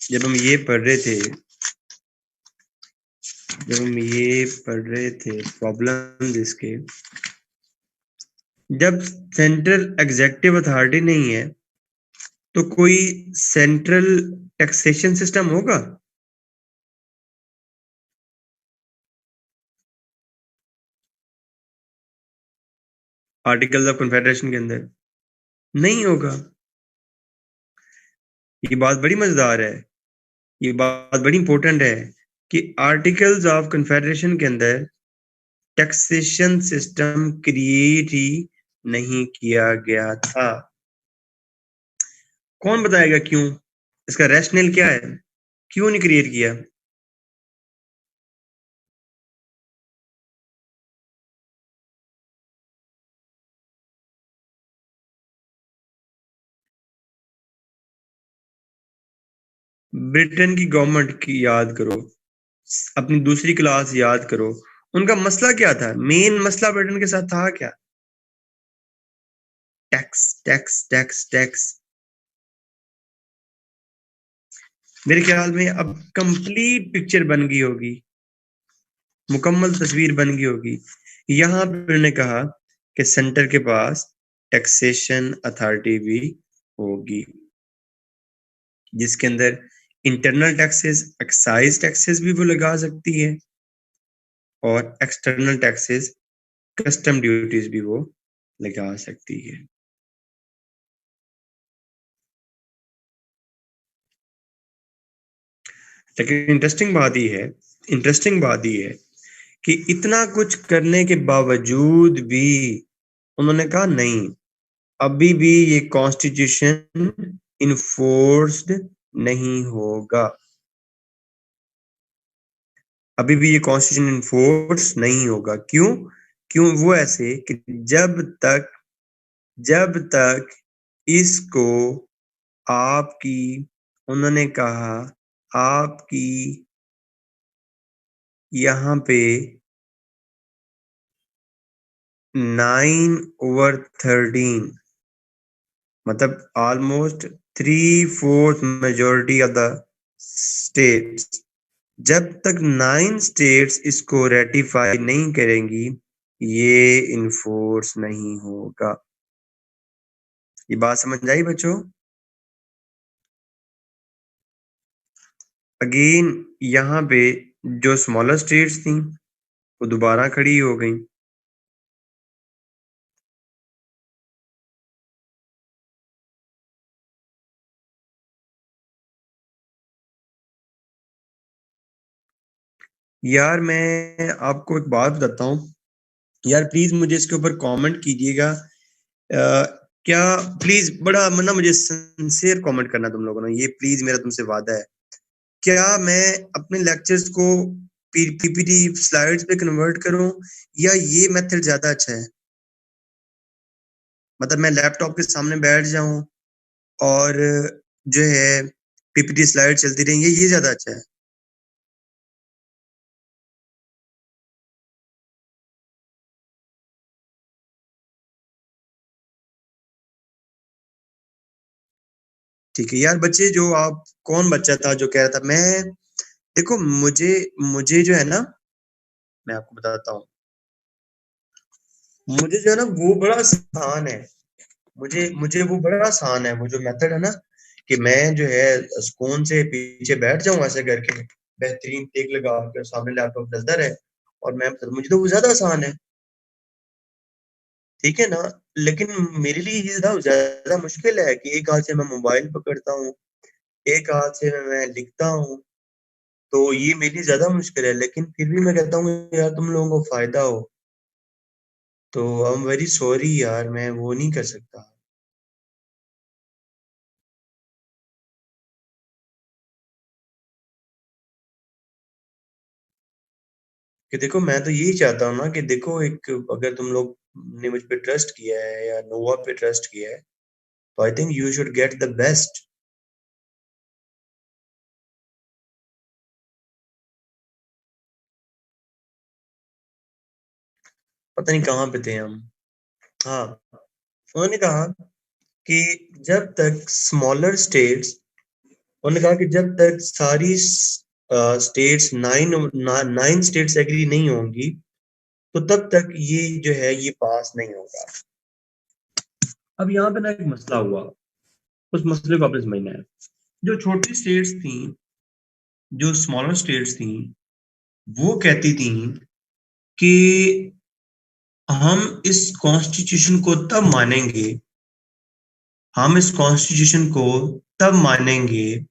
जब हम ये पढ़ रहे थे, प्रॉब्लम इसके, जब सेंट्रल एग्जीक्यूटिव अथॉरिटी नहीं है तो कोई सेंट्रल टैक्सेशन सिस्टम होगा? आर्टिकल्स ऑफ कन्फेडरेशन के अंदर नहीं होगा। ये बात बड़ी मजेदार है, ये बात बड़ी इंपॉर्टेंट है कि आर्टिकल्स ऑफ कन्फेडरेशन के अंदर टैक्सेशन सिस्टम क्रिएट ही नहीं किया गया था। कौन बताएगा क्यों? इसका रैशनल क्या है, क्यों नहीं क्रिएट किया? ब्रिटेन की गवर्नमेंट की याद करो, अपनी दूसरी क्लास याद करो, उनका मसला क्या था? मेन मसला ब्रिटेन के साथ था क्या? Tax tax tax tax. मेरे ख्याल में अब कंप्लीट पिक्चर बन गई होगी, मुकम्मल तस्वीर बन गई होगी। यहां पर उन्होंने कहा कि सेंटर के पास टैक्सेशन अथॉरिटी भी होगी, जिसके अंदर इंटरनल टैक्सेस, एक्साइज टैक्सेस भी वो लगा सकती है, और एक्सटर्नल टैक्सेस, कस्टम ड्यूटीज भी वो लगा सकती है। लेकिन इंटरेस्टिंग बात ही है कि इतना कुछ करने के बावजूद भी उन्होंने कहा नहीं, अभी भी ये कॉन्स्टिट्यूशन इन्फोर्स्ड नहीं होगा, अभी भी ये कॉन्स्टिट्यूशन इन्फोर्स नहीं होगा। क्यों? क्यों वो ऐसे कि जब तक इसको आपकी, उन्होंने कहा, आपकी यहाँ पे 9/13, मतलब almost 3/4 majority of the states, जब तक 9 स्टेट्स इसको रेटिफाई नहीं करेंगी, ये इन्फोर्स नहीं होगा। ये बात समझ आई बच्चों? अगेन यहाँ पे जो स्मॉलर स्टेट्स थी वो दोबारा खड़ी हो गई, यार मैं आपको एक बात बताता हूँ यार, प्लीज मुझे इसके ऊपर कमेंट कीजिएगा। क्या प्लीज बड़ा मतलब मुझे सिंसियर कमेंट करना तुम लोगों ने, ये प्लीज मेरा तुमसे वादा है। क्या मैं अपने लेक्चर्स को पीपीटी स्लाइड्स पे कन्वर्ट करूं, या ये मेथड ज्यादा अच्छा है? मतलब मैं लैपटॉप के सामने बैठ जाऊं और जो है पीपीटी स्लाइड चलती रहेंगे, ये ज्यादा अच्छा है? ठीक है यार बच्चे, जो आप कौन बच्चा था जो कह रहा था मैं, देखो मुझे मुझे जो है ना, मैं आपको बताता हूँ, मुझे जो है ना वो बड़ा आसान है। मुझे मुझे वो बड़ा आसान है, वो जो मेथड है ना, कि मैं जो है सुकून से पीछे बैठ जाऊं ऐसे करके, बेहतरीन टेक लगा के सामने लैपटॉप चलता रहे और मैं, मुझे तो वो ज्यादा आसान है। ठीक है ना? लेकिन मेरे लिए ये ज्यादा ज्यादा मुश्किल है कि एक हाथ से मैं मोबाइल पकड़ता हूँ, एक हाथ से मैं लिखता हूँ। तो ये मेरे लिए ज्यादा मुश्किल है, लेकिन फिर भी मैं कहता हूँ यार तुम लोगों को फायदा हो, तो आई एम वेरी सॉरी यार, मैं वो नहीं कर सकता। कि देखो मैं तो यही चाहता हूँ ना कि देखो, एक अगर तुम लोग ने मुझ पे ट्रस्ट किया है या नोवा पे ट्रस्ट किया है, तो I think you should get the best. पता नहीं कहाँ पे थे हम। हाँ, उन्होंने कहा कि जब तक स्मॉलर स्टेट्स, उन्होंने कहा कि जब तक सारी स्टेट्स नाइन स्टेट्स एग्री नहीं होंगी, तो तब तक ये जो है ये पास नहीं होगा। अब यहाँ पे ना एक मसला हुआ, उस मसले को आपने समझना है। जो छोटी स्टेट्स थी, जो स्मॉलर स्टेट्स थी, वो कहती थी कि हम इस कॉन्स्टिट्यूशन को तब मानेंगे, हम इस कॉन्स्टिट्यूशन को तब मानेंगे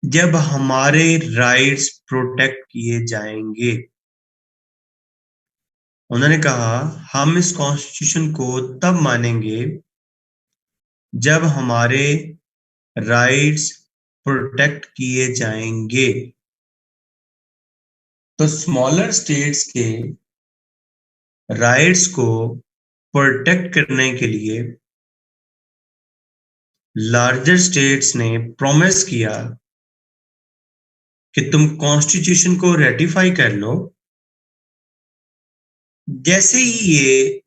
जब हमारे राइट्स प्रोटेक्ट किए जाएंगे। उन्होंने कहा हम इस कॉन्स्टिट्यूशन को तब मानेंगे जब हमारे राइट्स प्रोटेक्ट किए जाएंगे। तो स्मॉलर स्टेट्स के राइट्स को प्रोटेक्ट करने के लिए लार्जर स्टेट्स ने प्रॉमिस किया कि तुम कॉन्स्टिट्यूशन को रेटिफाई कर लो, जैसे ही ये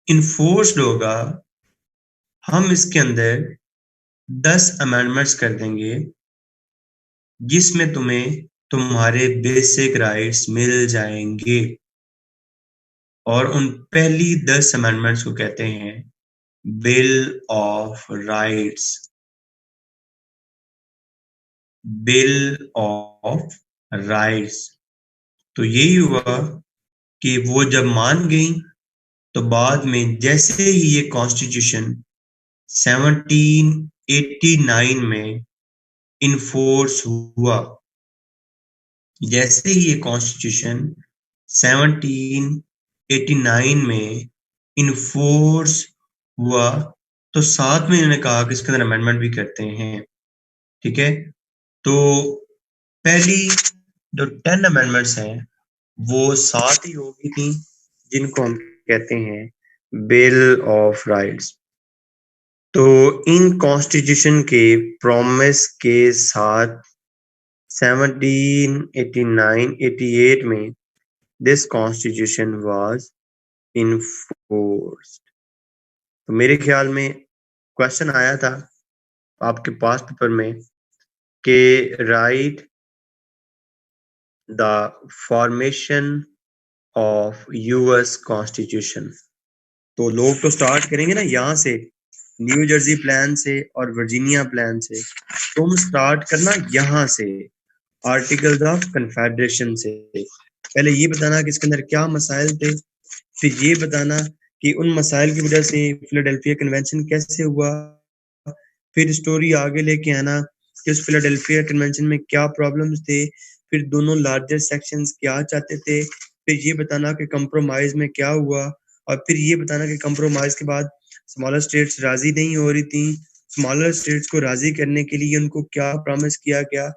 इन्फोर्स्ड होगा हम इसके अंदर 10 अमेंडमेंट्स कर देंगे जिसमें तुम्हें तुम्हारे बेसिक राइट्स मिल जाएंगे। और उन पहली 10 अमेंडमेंट्स को कहते हैं bill of rights. Bill of rights. तो यही हुआ कि वो जब मान गई, तो बाद में जैसे ही ये कॉन्स्टिट्यूशन 1789 में इन्फोर्स हुआ, जैसे ही ये कॉन्स्टिट्यूशन 1789 में इन्फोर्स हुआ, तो साथ में इन्होंने कहा कि इसके अंदर अमेंडमेंट भी करते हैं। ठीक है? तो पहली जो 10 अमेंडमेंट्स हैं वो साथ ही होगी थी, जिनको हम कहते हैं बिल ऑफ राइट्स। तो इन कॉन्स्टिट्यूशन के प्रॉमिस के साथ 1789-88 में दिस कॉन्स्टिट्यूशन वाज इन्फोर्स्ड। तो मेरे ख्याल में क्वेश्चन आया था आपके पास पेपर में कि right the formation of US constitution. तो लोग तो स्टार्ट करेंगे ना यहाँ से, न्यू जर्सी प्लान से और वर्जीनिया प्लान से। तुम स्टार्ट करना यहाँ से, आर्टिकल्स ऑफ कन्फेडरेशन से। पहले ये बताना कि इसके अंदर क्या मसाइल थे, फिर ये बताना कि उन मसाइल की वजह से फिलाडेल्फिया कन्वेंशन कैसे हुआ, फिर स्टोरी आगे लेके आना कि उस फिलाडेल्फिया कन्वेंशन में क्या प्रॉब्लम्स थे, फिर दोनों लार्जर सेक्शंस क्या चाहते थे, फिर ये बताना कि कंप्रोमाइज में क्या हुआ, और फिर ये बताना कि कंप्रोमाइज के बाद स्मॉलर स्टेट्स राजी नहीं हो रही थी, स्मॉलर स्टेट्स को राजी करने के लिए उनको क्या प्रॉमिस किया गया,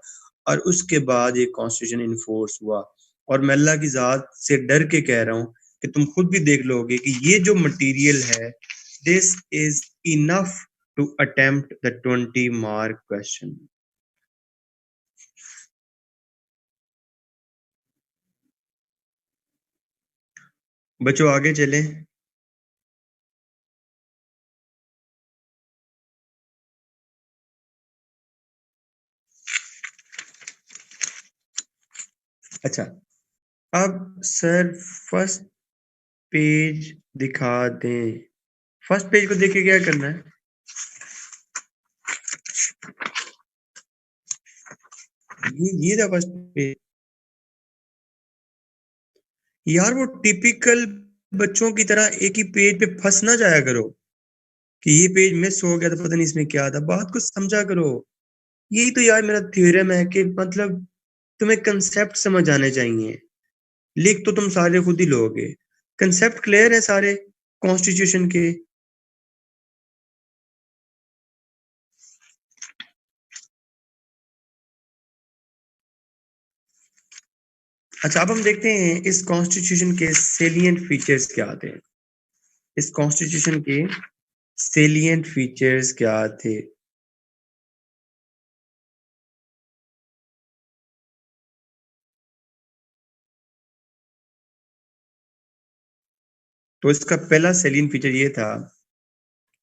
और उसके बाद ये कॉन्स्टिट्यूशन इन्फोर्स हुआ। और मैं अल्लाह की जात से डर के कह रहा हूँ कि तुम खुद भी देख लोगे कि ये जो मटेरियल है, this is enough to attempt the 20 mark question. बच्चों आगे चलें। अच्छा, अब सर फर्स्ट पेज दिखा दें। फर्स्ट पेज को देख के क्या करना है? ये था फर्स्ट पेज। यार वो टिपिकल बच्चों की तरह एक ही पेज पे फंस ना जाया करो कि ये पेज मिस हो गया तो पता नहीं इसमें क्या था। बात को समझा करो। यही तो यार मेरा थ्योरम है कि मतलब तुम्हें कंसेप्ट समझ आने चाहिए। लिख तो तुम सारे खुद ही लोगे, कंसेप्ट क्लियर है सारे कॉन्स्टिट्यूशन के। अच्छा, अब हम देखते हैं इस कॉन्स्टिट्यूशन के सेलिएंट फीचर्स क्या थे। इस कॉन्स्टिट्यूशन के सेलिएंट फीचर्स क्या थे? तो इसका पहला सेलिएंट फीचर ये था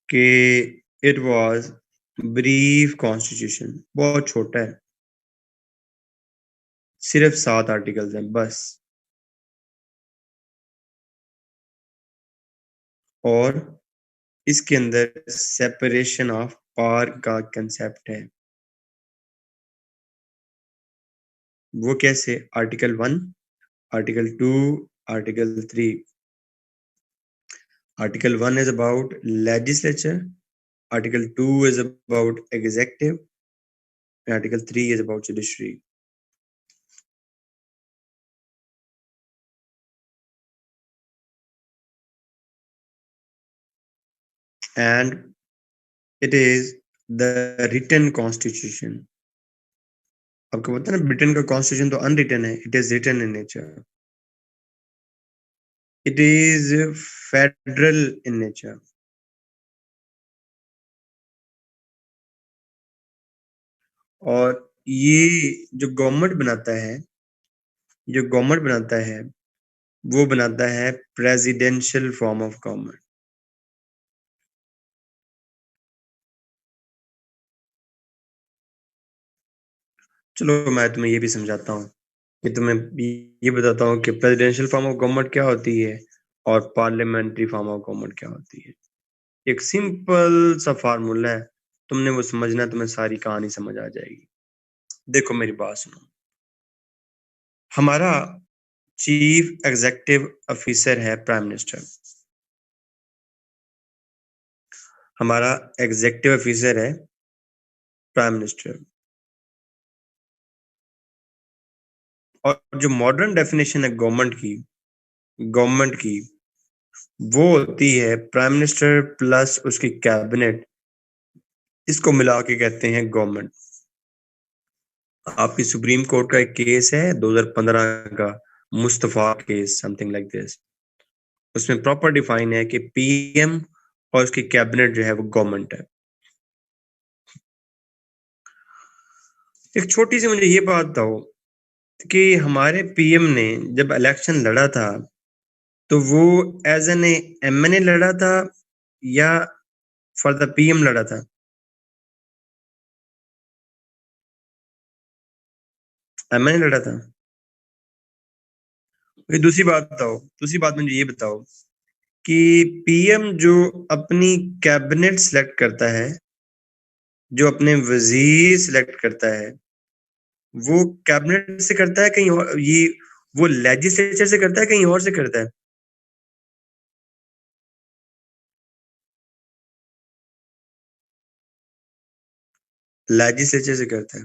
कि इट वाज ब्रीफ कॉन्स्टिट्यूशन। बहुत छोटा है, सिर्फ 7 आर्टिकल्स हैं बस। और इसके अंदर सेपरेशन ऑफ पावर का कंसेप्ट है। वो कैसे? Article 1, article 2, article 3। Article 1 is about legislature, article 2 is about executive, and article 3 is about judiciary. And it is the written constitution. आपको पता है ना, ब्रिटेन का कॉन्स्टिट्यूशन तो अनरिटन है, it is written in nature, it is federal in nature. और ये जो गवर्नमेंट बनाता है, जो गवर्नमेंट बनाता है वो बनाता है प्रेसिडेंशियल फॉर्म ऑफ गवर्नमेंट। चलो मैं तुम्हें ये भी समझाता हूँ कि तुम्हें ये बताता हूँ कि प्रेसिडेंशियल फॉर्म ऑफ गवर्नमेंट क्या होती है और पार्लियामेंट्री फॉर्म ऑफ गवर्नमेंट क्या होती है। एक सिंपल सा फार्मूला है, तुमने वो समझना, तुम्हें सारी कहानी समझ आ जाएगी। देखो मेरी बात सुनो। हमारा चीफ एग्जीक्यूटिव ऑफिसर है प्राइम मिनिस्टर। हमारा एग्जीक्यूटिव ऑफिसर है प्राइम मिनिस्टर। और जो मॉडर्न डेफिनेशन है गवर्नमेंट की वो होती है प्राइम मिनिस्टर प्लस उसकी कैबिनेट, इसको मिला के कहते हैं गवर्नमेंट। आपकी सुप्रीम कोर्ट का एक केस है 2015 का, Mustafa case, something like this. उसमें प्रॉपर डिफाइन है कि पीएम और उसकी कैबिनेट जो है वो गवर्नमेंट है। एक छोटी सी मुझे ये बात बताओ कि हमारे पीएम ने जब इलेक्शन लड़ा था तो वो एज एन एमएनए लड़ा था या फॉर द पीएम लड़ा था? एमएनए लड़ा था। फिर दूसरी बात बताओ, दूसरी बात मुझे ये बताओ कि पीएम जो अपनी कैबिनेट सिलेक्ट करता है, जो अपने वजीर सिलेक्ट करता है, वो कैबिनेट से करता है कहीं और, ये वो लेजिस्लेचर से करता है कहीं और से करता है? लेजिस्लेचर से करता है।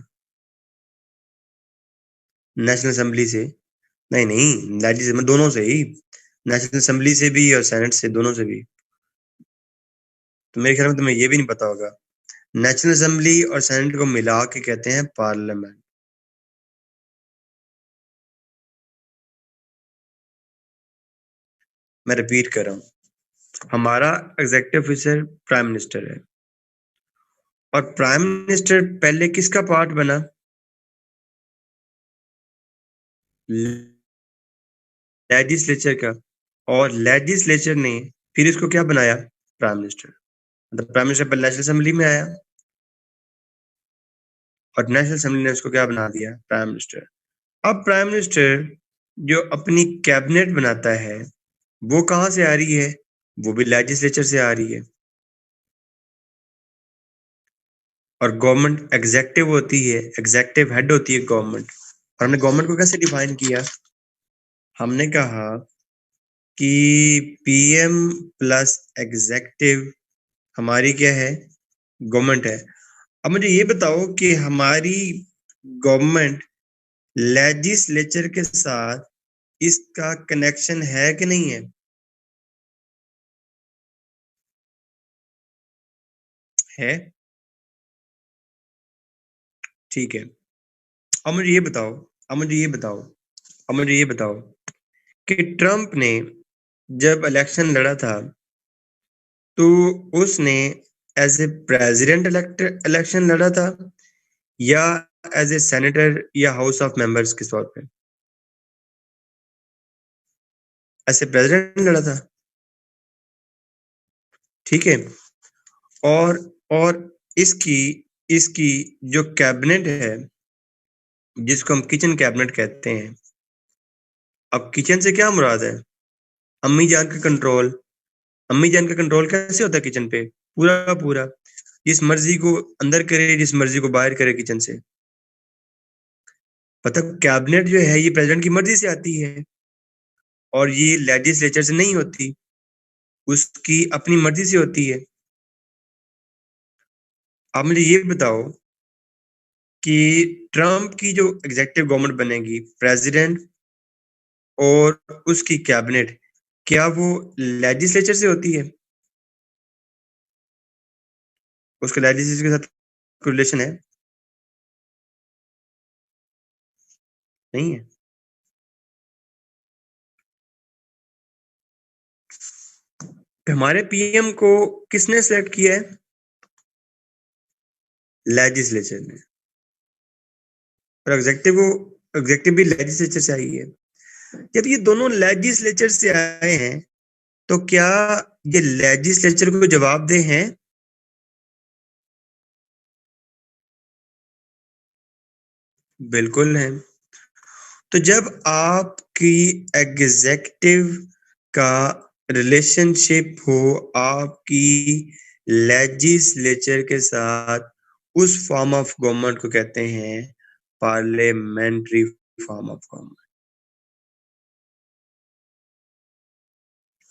नेशनल असेंबली से। नहीं नहीं, लेजिस्लेचर में दोनों से ही, नेशनल असेंबली से भी और सेनेट से, दोनों से भी। तो मेरे ख्याल में तुम्हें ये भी नहीं पता होगा, नेशनल असेंबली और सेनेट को मिला के कहते हैं पार्लियामेंट। मैं रिपीट कर रहा हूँ, हमारा एग्जीक्यूटिव ऑफिसर प्राइम मिनिस्टर है, और प्राइम मिनिस्टर पहले किसका पार्ट बना? लेजिस्लेचर का। और लेजिस्लेचर ने फिर इसको क्या बनाया? Prime minister. मतलब प्राइम मिनिस्टर पहले नेशनल असेंबली में आया, और नेशनल असेंबली ने उसको क्या बना दिया? Prime minister. अब प्राइम मिनिस्टर जो अपनी कैबिनेट बनाता है, वो कहां से आ रही है? वो भी लेजिस्लेचर से आ रही है। और गवर्नमेंट एग्जेक्टिव होती है, एग्जेक्टिव हेड होती है गवर्नमेंट। और हमने गवर्नमेंट को कैसे डिफाइन किया? हमने कहा कि पीएम प्लस एग्जेक्टिव हमारी क्या है? गवर्नमेंट है। अब मुझे ये बताओ कि हमारी गवर्नमेंट लेजिस्लेचर के साथ इसका कनेक्शन है कि नहीं है? है। ठीक है। अब मुझे ये बताओ, अब मुझे ये बताओ, अब मुझे ये बताओ कि ट्रम्प ने जब इलेक्शन लड़ा था, तो उसने एज ए प्रेसिडेंट इलेक्शन लड़ा था, या एज ए सेनेटर या हाउस ऑफ मेंबर्स के तौर पे? एज ए प्रेसिडेंट लड़ा था। ठीक है। और और इसकी इसकी जो कैबिनेट है, जिसको हम किचन कैबिनेट कहते हैं। अब किचन से क्या मुराद है? अम्मी जान का कंट्रोल। अम्मी जान का कंट्रोल कैसे होता है किचन पे? पूरा का पूरा, जिस मर्जी को अंदर करे, जिस मर्जी को बाहर करे किचन से। मतलब कैबिनेट जो है ये प्रेसिडेंट की मर्जी से आती है, और ये लेजिस्लेचर से नहीं होती, उसकी अपनी मर्जी से होती है। आप मुझे ये बताओ कि ट्रम्प की जो एग्जेक्टिव गवर्नमेंट बनेगी, प्रेसिडेंट और उसकी कैबिनेट, क्या वो लेजिस्लेचर से होती है? उसका लेजिस्लेचर के साथ रिलेशन है? नहीं है। हमारे पीएम को किसने सेलेक्ट किया है? लेजिस्लेचर ने। और एग्जेक्टिव भी लेजिस्लेचर से आई है। जब ये दोनों लेजिस्लेचर से आए हैं, तो क्या ये लेजिस्लेचर को जवाबदेह हैं? बिल्कुल है। तो जब आपकी एग्जेक्टिव का रिलेशनशिप हो आपकी लेजिस्लेचर के साथ, उस फॉर्म ऑफ गवर्नमेंट को कहते हैं पार्लियामेंट्री फॉर्म ऑफ गवर्नमेंट।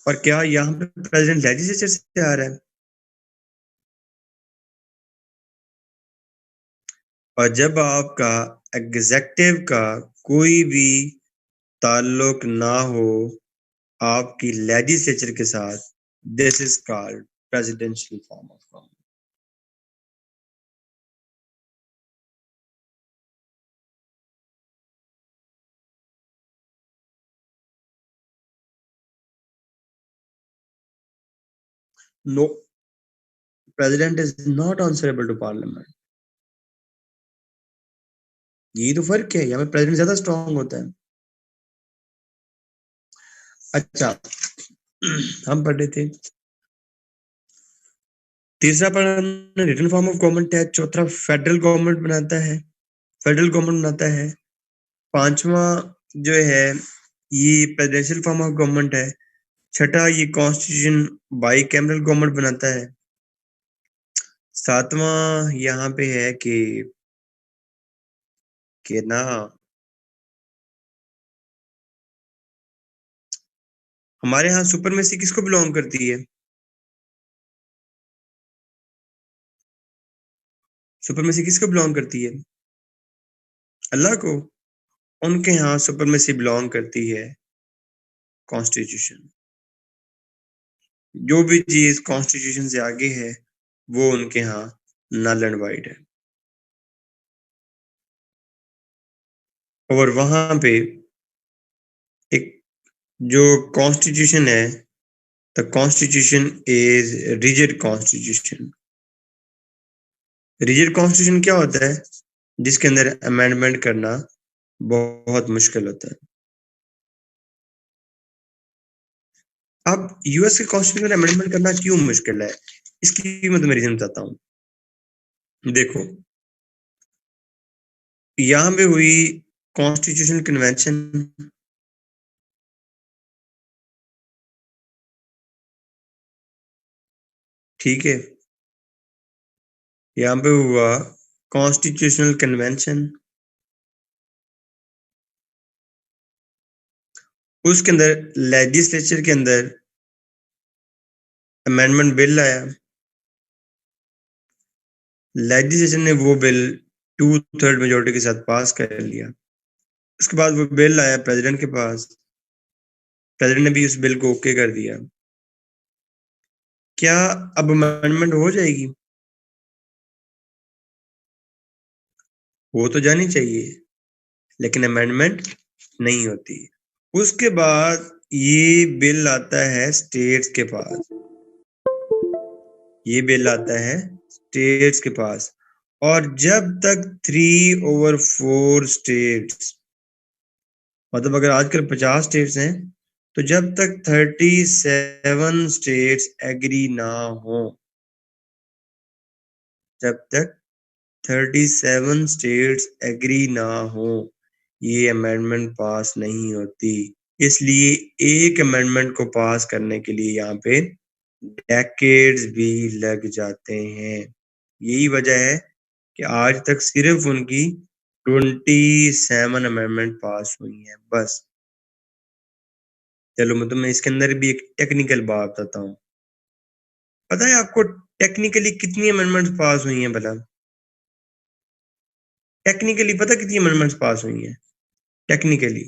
और क्या यहाँ पे प्रेसिडेंट लेजिस्लेचर से आ रहा है? और जब आपका एग्जेक्टिव का कोई भी ताल्लुक ना हो आपकी लेजिस्लेचर के साथ, this is called presidential form of government. No, president is not answerable to parliament. यही तो फर्क है, यहाँ पे प्रेसिडेंट ज्यादा स्ट्रांग होता है। अच्छा, हम पढ़े थे, तीसरा पढ़ा हमने रिटन फॉर्म ऑफ गवर्नमेंट है, चौथा फेडरल गवर्नमेंट बनाता है, फेडरल गवर्नमेंट बनाता है, पांचवा जो है ये प्रेसिडेंशियल फॉर्म ऑफ गवर्नमेंट है, छठा ये कॉन्स्टिट्यूशन बाई कैमरल गवर्नमेंट बनाता है, सातवां यहाँ पे है कि ना हमारे यहाँ सुपरमेसी किसको बिलोंग करती है? सुपरमेसी किसको बिलोंग करती है? अल्लाह को। उनके यहाँ सुपरमेसी बिलोंग करती है कॉन्स्टिट्यूशन। जो भी चीज कॉन्स्टिट्यूशन से आगे है वो उनके यहाँ नल एंड वाइड है। और वहां पे एक जो कॉन्स्टिट्यूशन है, the constitution is rigid constitution. Rigid constitution क्या होता है? जिसके अंदर अमेंडमेंट करना बहुत मुश्किल होता है। अब यूएस के कॉन्स्टिट्यूशन में अमेंडमेंट करना क्यों मुश्किल है, इसकी मैं तुम्हें रीजन बताता हूँ। देखो, यहां पे हुई कॉन्स्टिट्यूशनल कन्वेंशन, ठीक है, यहां पे हुआ कॉन्स्टिट्यूशनल कन्वेंशन, उसके अंदर लेजिस्लेचर के अंदर अमेंडमेंट बिल आया, लेजिस्लेचर ने वो बिल 2/3 मेजोरिटी के साथ पास कर लिया। उसके बाद वो बिल आया प्रेसिडेंट के पास, प्रेसिडेंट ने भी उस बिल को ओके कर दिया। क्या अब अमेंडमेंट हो जाएगी? वो तो जानी चाहिए, लेकिन अमेंडमेंट नहीं होती। उसके बाद ये बिल आता है स्टेट्स के पास, ये बिल आता है स्टेट्स के पास, और जब तक 3/4 स्टेट्स, मतलब अगर आजकल 50 स्टेट्स हैं, तो जब तक 37 स्टेट्स एग्री ना हो, जब तक 37 स्टेट्स एग्री ना हो, ये अमेंडमेंट पास नहीं होती। इसलिए एक अमेंडमेंट को पास करने के लिए यहाँ पे डेकेड्स भी लग जाते हैं। यही वजह है कि आज तक सिर्फ उनकी 27 अमेंडमेंट पास हुई हैं बस। चलो मैं तुम्हें इसके अंदर भी एक टेक्निकल बात बताता हूँ। पता है आपको टेक्निकली कितनी अमेंडमेंट्स पास हुई हैं भला? टेक्निकली पता कितनी अमेंडमेंट्स पास हुई हैं टेक्निकली?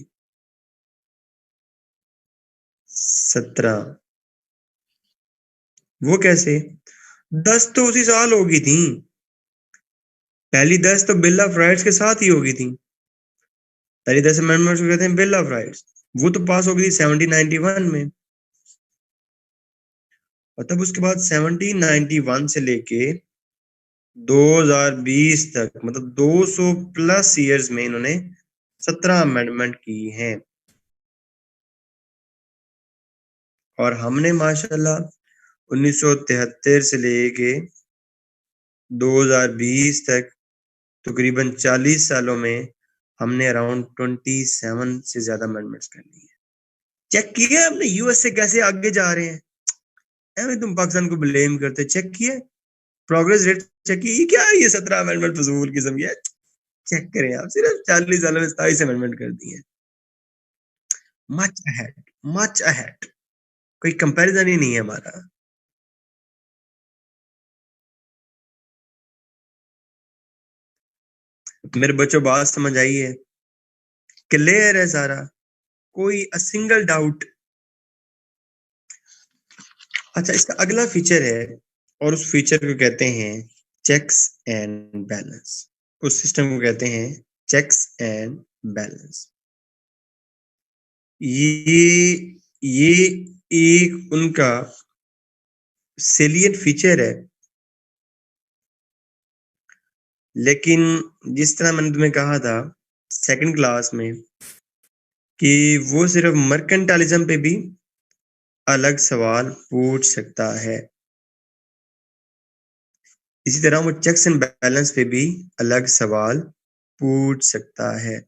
17। वो कैसे? 10 तो उसी साल होगी थी। पहली 10 तो बिल ऑफ राइट्स के साथ ही होगी थी। पहली 10 अमेंडमेंट्स को कहते हैं बिल ऑफ राइट्स। वो तो पास हो गई 1791 में, और तब उसके बाद 1791 से लेके 2020 तक, मतलब 200 प्लस ईयर्स में इन्होंने 17 अमेंडमेंट की हैं। और हमने माशाल्लाह 1973 से लेके 2020 तक तकरीबन 40 सालों में हमने अराउंड 27 से ज्यादा अमेंडमेंट्स कर ली है। चेक किया हमने यूएस से कैसे आगे जा रहे हैं? ऐਵੇਂ तुम पाकिस्तान को ब्लेम करते, चेक किया प्रोग्रेस रेट, चेक किया क्या है ये 17 अमेंडमेंट फजूल किस्म की है। चेक करें आप, सिर्फ 40 सालों में 27 अमेंडमेंट कर दी है। मच अहेड, मच अहेड, कोई कंपैरिजन ही नहीं है हमारा। मेरे बच्चों बात समझ आई है? क्लियर है सारा? कोई सिंगल डाउट? अच्छा, इसका अगला फीचर है, और उस फीचर को कहते हैं चेक्स एंड बैलेंस। उस सिस्टम को कहते हैं चेक्स एंड बैलेंस। ये एक उनका सेलियंट फीचर है। लेकिन जिस तरह मैंने तुम्हें कहा था सेकंड क्लास में कि वो सिर्फ मर्केंटालिज्म पे भी अलग सवाल पूछ सकता है, इसी तरह वो चेक्स एंड बैलेंस पे भी अलग सवाल पूछ सकता है।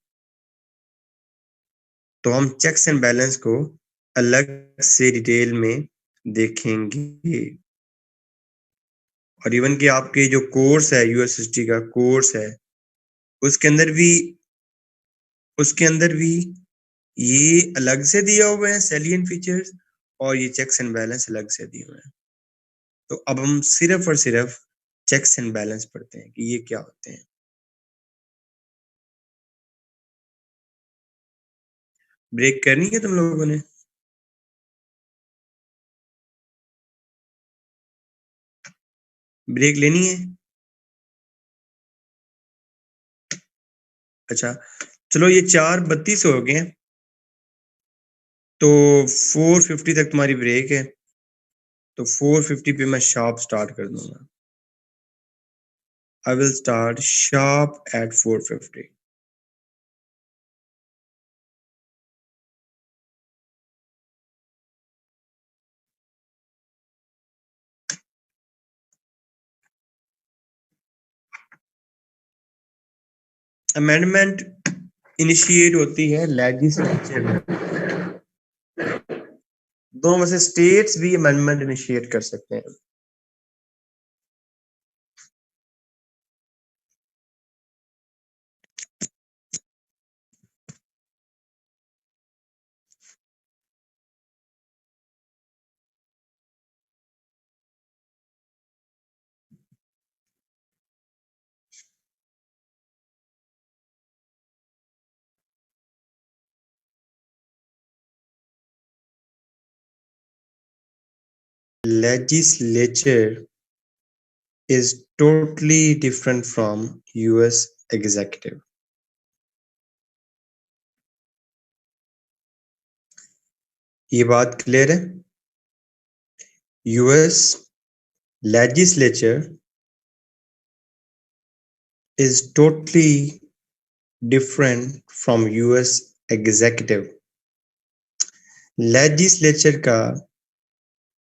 तो हम चेक्स एंड बैलेंस को अलग से डिटेल में देखेंगे। और इवन कि आपके जो कोर्स है यूएस हिस्ट्री का कोर्स है, उसके अंदर भी ये अलग से दिया हुआ है सैलिएंट फीचर्स, और ये चेक्स एंड बैलेंस अलग से दिए हुए हैं। तो अब हम सिर्फ और सिर्फ चेक्स एंड बैलेंस पढ़ते हैं कि ये क्या होते हैं। ब्रेक करनी है तुम लोगों ने? ब्रेक लेनी है? अच्छा, चलो ये 4:32 हो गए, तो 4:50 तक तुम्हारी ब्रेक है, तो 4:50 पे मैं शार्प स्टार्ट कर दूंगा। I will start sharp at 4:50. Amendment initiate होती है लेजिस्लेचर में। दोनों में से स्टेट्स भी अमेंडमेंट इनिशिएट कर सकते हैं। Legislature is totally different from US executive. ये बात क्लियर है? US legislature is totally different from US executive. Legislature का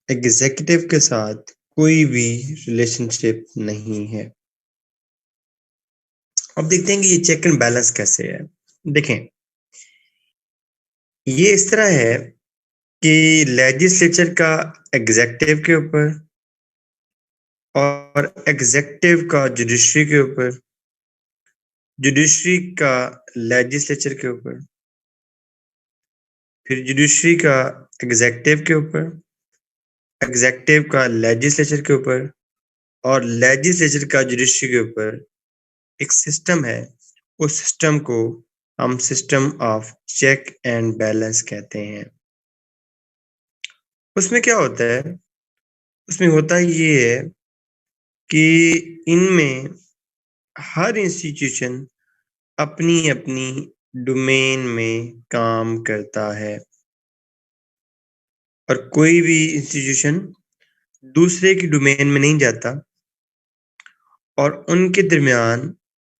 एग्जीक्यूटिव के साथ कोई भी रिलेशनशिप नहीं है। अब देखते हैं कि ये चेक एंड बैलेंस कैसे है। देखें, ये इस तरह है कि लेजिस्लेचर का एग्जीक्यूटिव के ऊपर और एग्जीक्यूटिव का जुडिशरी के ऊपर, जुडिशरी का लेजिस्लेचर के ऊपर, फिर जुडिशरी का एग्जीक्यूटिव के ऊपर, एग्जीक्यूटिव का लेजिस्लेचर के ऊपर और लेजिस्लेचर का जुडिशरी के ऊपर एक सिस्टम है। उस सिस्टम को हम system of check and balance कहते हैं। उसमें क्या होता है? उसमें होता ये है कि इनमें हर इंस्टीट्यूशन अपनी अपनी डोमेन में काम करता है और कोई भी इंस्टीट्यूशन दूसरे की डोमेन में नहीं जाता और उनके दरमियान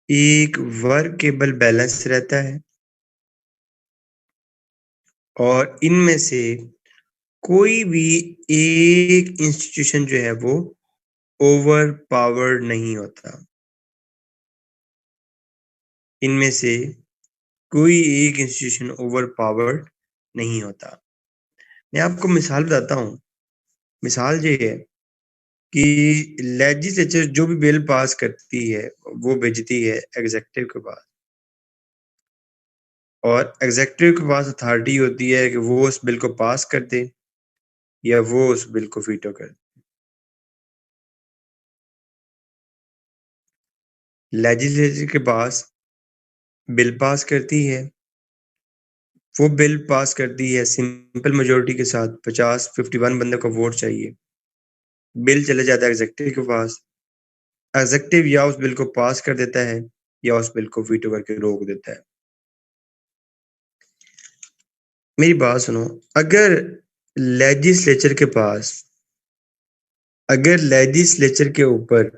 एक वर्केबल बैलेंस रहता है और इनमें से कोई भी एक इंस्टीट्यूशन जो है वो ओवर पावर्ड नहीं होता। इनमें से कोई एक इंस्टीट्यूशन ओवर पावर्ड नहीं होता। मैं आपको मिसाल बताता हूँ। मिसाल ये है कि लेजिस्लेचर जो भी बिल पास करती है वो भेजती है एग्जीक्यूटिव के पास और एग्जीक्यूटिव के पास अथॉरिटी होती है कि वो उस बिल को पास कर दे या वो उस बिल को वीटो कर दे। लेजिस्लेचर के पास बिल पास करती है, वो बिल पास करती है सिंपल मेजोरिटी के साथ, 51 बंदे को वोट चाहिए। बिल चले जाता है एग्जीक्यूटिव के पास, एग्जीक्यूटिव या उस बिल को पास कर देता है या उस बिल को वीटो करके रोक देता है। मेरी बात सुनो, अगर लेजिस्लेचर के पास, अगर लेजिस्लेचर के ऊपर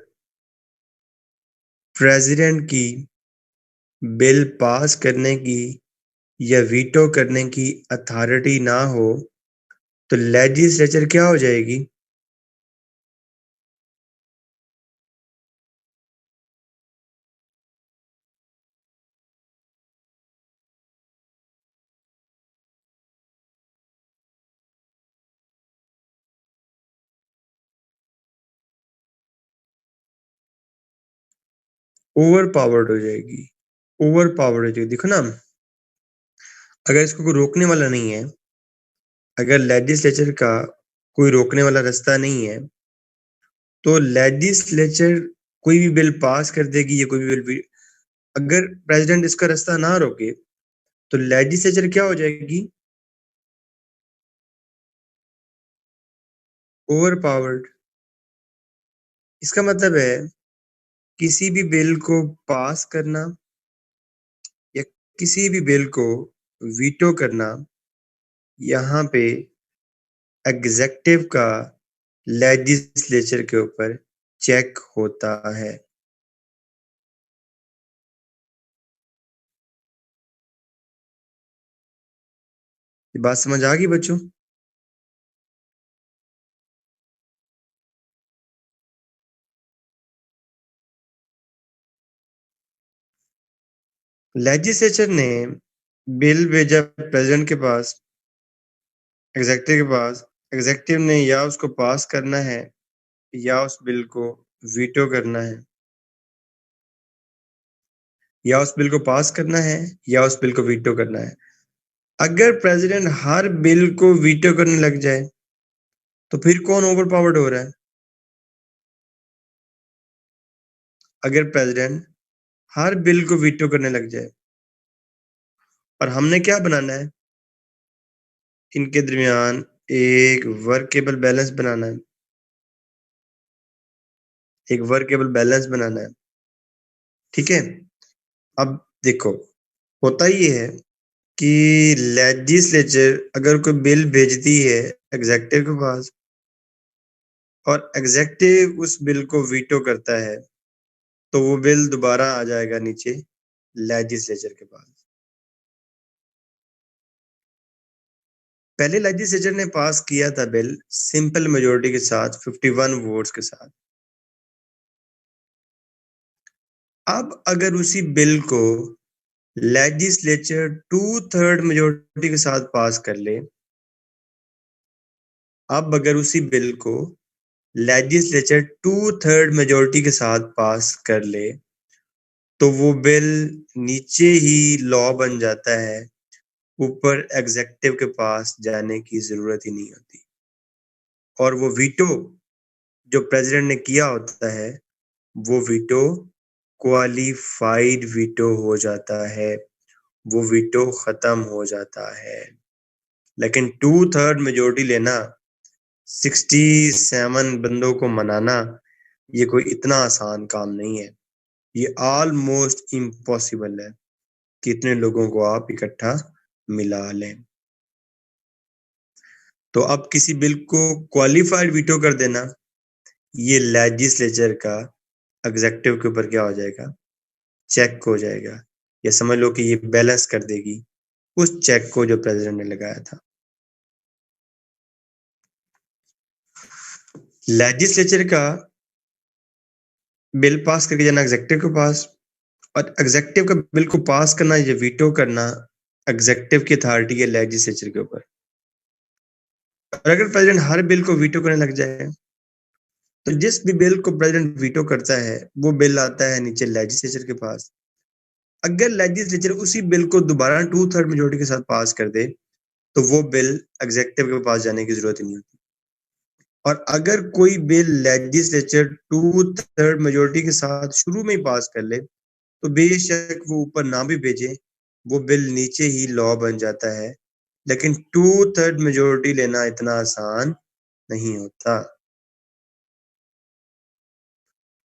प्रेसिडेंट की बिल पास करने की या वीटो करने की अथॉरिटी ना हो तो लेजिस्लेचर क्या हो जाएगी? ओवर पावर्ड हो जाएगी। ओवर पावर्ड हो जाएगी। देखो ना, अगर इसको कोई रोकने वाला नहीं है, अगर लेजिस्लेचर का कोई रोकने वाला रास्ता नहीं है तो लेजिस्लेचर कोई भी बिल पास कर देगी या कोई भी बिल, अगर प्रेसिडेंट इसका रास्ता ना रोके तो लेजिस्लेचर क्या हो जाएगी? Over powered. इसका मतलब है किसी भी बिल को पास करना या किसी भी बिल को वीटो करना, यहाँ पे एग्जेक्टिव का लेजिस्लेचर के ऊपर चेक होता है। ये बात समझ आ गई बच्चों? लेजिस्लेचर ने बिल भेजा प्रेसिडेंट के पास, एग्जेक्टिव के पास। एग्जेक्टिव ने या उसको पास करना है या उस बिल को वीटो करना है, या उस बिल को पास करना है या उस बिल को वीटो करना है। अगर प्रेसिडेंट हर बिल को वीटो करने लग जाए तो फिर कौन ओवर पावर्ड हो रहा है? अगर प्रेसिडेंट हर बिल को वीटो करने लग जाए, और हमने क्या बनाना है, इनके दरमियान एक वर्केबल बैलेंस बनाना है, एक वर्केबल बैलेंस बनाना है। ठीक है, अब देखो, होता ये है कि लेजिस्लेचर अगर कोई बिल भेजती है एग्जेक्टिव के पास और एग्जेक्टिव उस बिल को वीटो करता है, तो वो बिल दोबारा आ जाएगा नीचे लेजिस्लेचर के पास। पहले लेजिस्लेचर ने पास किया था बिल सिंपल मेजोरिटी के साथ, 51 वोट्स के साथ। अब अगर उसी बिल को लेजिस्लेचर 2/3 मेजोरिटी के साथ पास कर ले, अब अगर उसी बिल को लेजिस्लेचर 2/3 मेजोरिटी के साथ पास कर ले, तो वो बिल नीचे ही लॉ बन जाता है, ऊपर एग्जेक्टिव के पास जाने की जरूरत ही नहीं होती। और वो वीटो जो प्रेसिडेंट ने किया होता है, वो वीटो क्वालिफाइड वीटो हो जाता है, वो वीटो खत्म हो जाता है। लेकिन 2/3 मेजोरिटी लेना, 67 बंदों को मनाना, ये कोई इतना आसान काम नहीं है। ये ऑलमोस्ट इम्पॉसिबल है कि इतने लोगों को आप इकट्ठा मिला लें। तो अब किसी बिल को क्वालिफाइड वीटो कर देना, ये लेजिस्लेचर का एग्जेक्टिव के ऊपर क्या हो जाएगा? चेक हो जाएगा, या समझ लो कि ये बैलेंस कर देगी उस चेक को जो प्रेसिडेंट ने लगाया था। लेजिस्लेचर का बिल पास करके जाना एग्जेक्टिव के पास, और एग्जेक्टिव का बिल को पास करना या वीटो करना एग्जेक्टिव की अथॉरिटी है लेजिस्लेचर के ऊपर। और अगर प्रेसिडेंट हर बिल को वीटो करने लग जाए, तो जिस भी बिल को प्रेसिडेंट वीटो करता है वो बिल आता है नीचे लेजिस्लेचर के पास। अगर लेजिस्लेचर उसी बिल को दोबारा 2/3 मेजोरिटी के साथ पास कर दे, तो वो बिल एग्जेक्टिव के पास जाने की जरूरत ही नहीं होती। और अगर कोई बिल लेजिस्लेचर 2/3 मेजोरिटी के साथ शुरू में ही पास कर ले, तो बेशक वो ऊपर ना भी भेजे, वो बिल नीचे ही लॉ बन जाता है। लेकिन 2/3 मेजोरिटी लेना इतना आसान नहीं होता।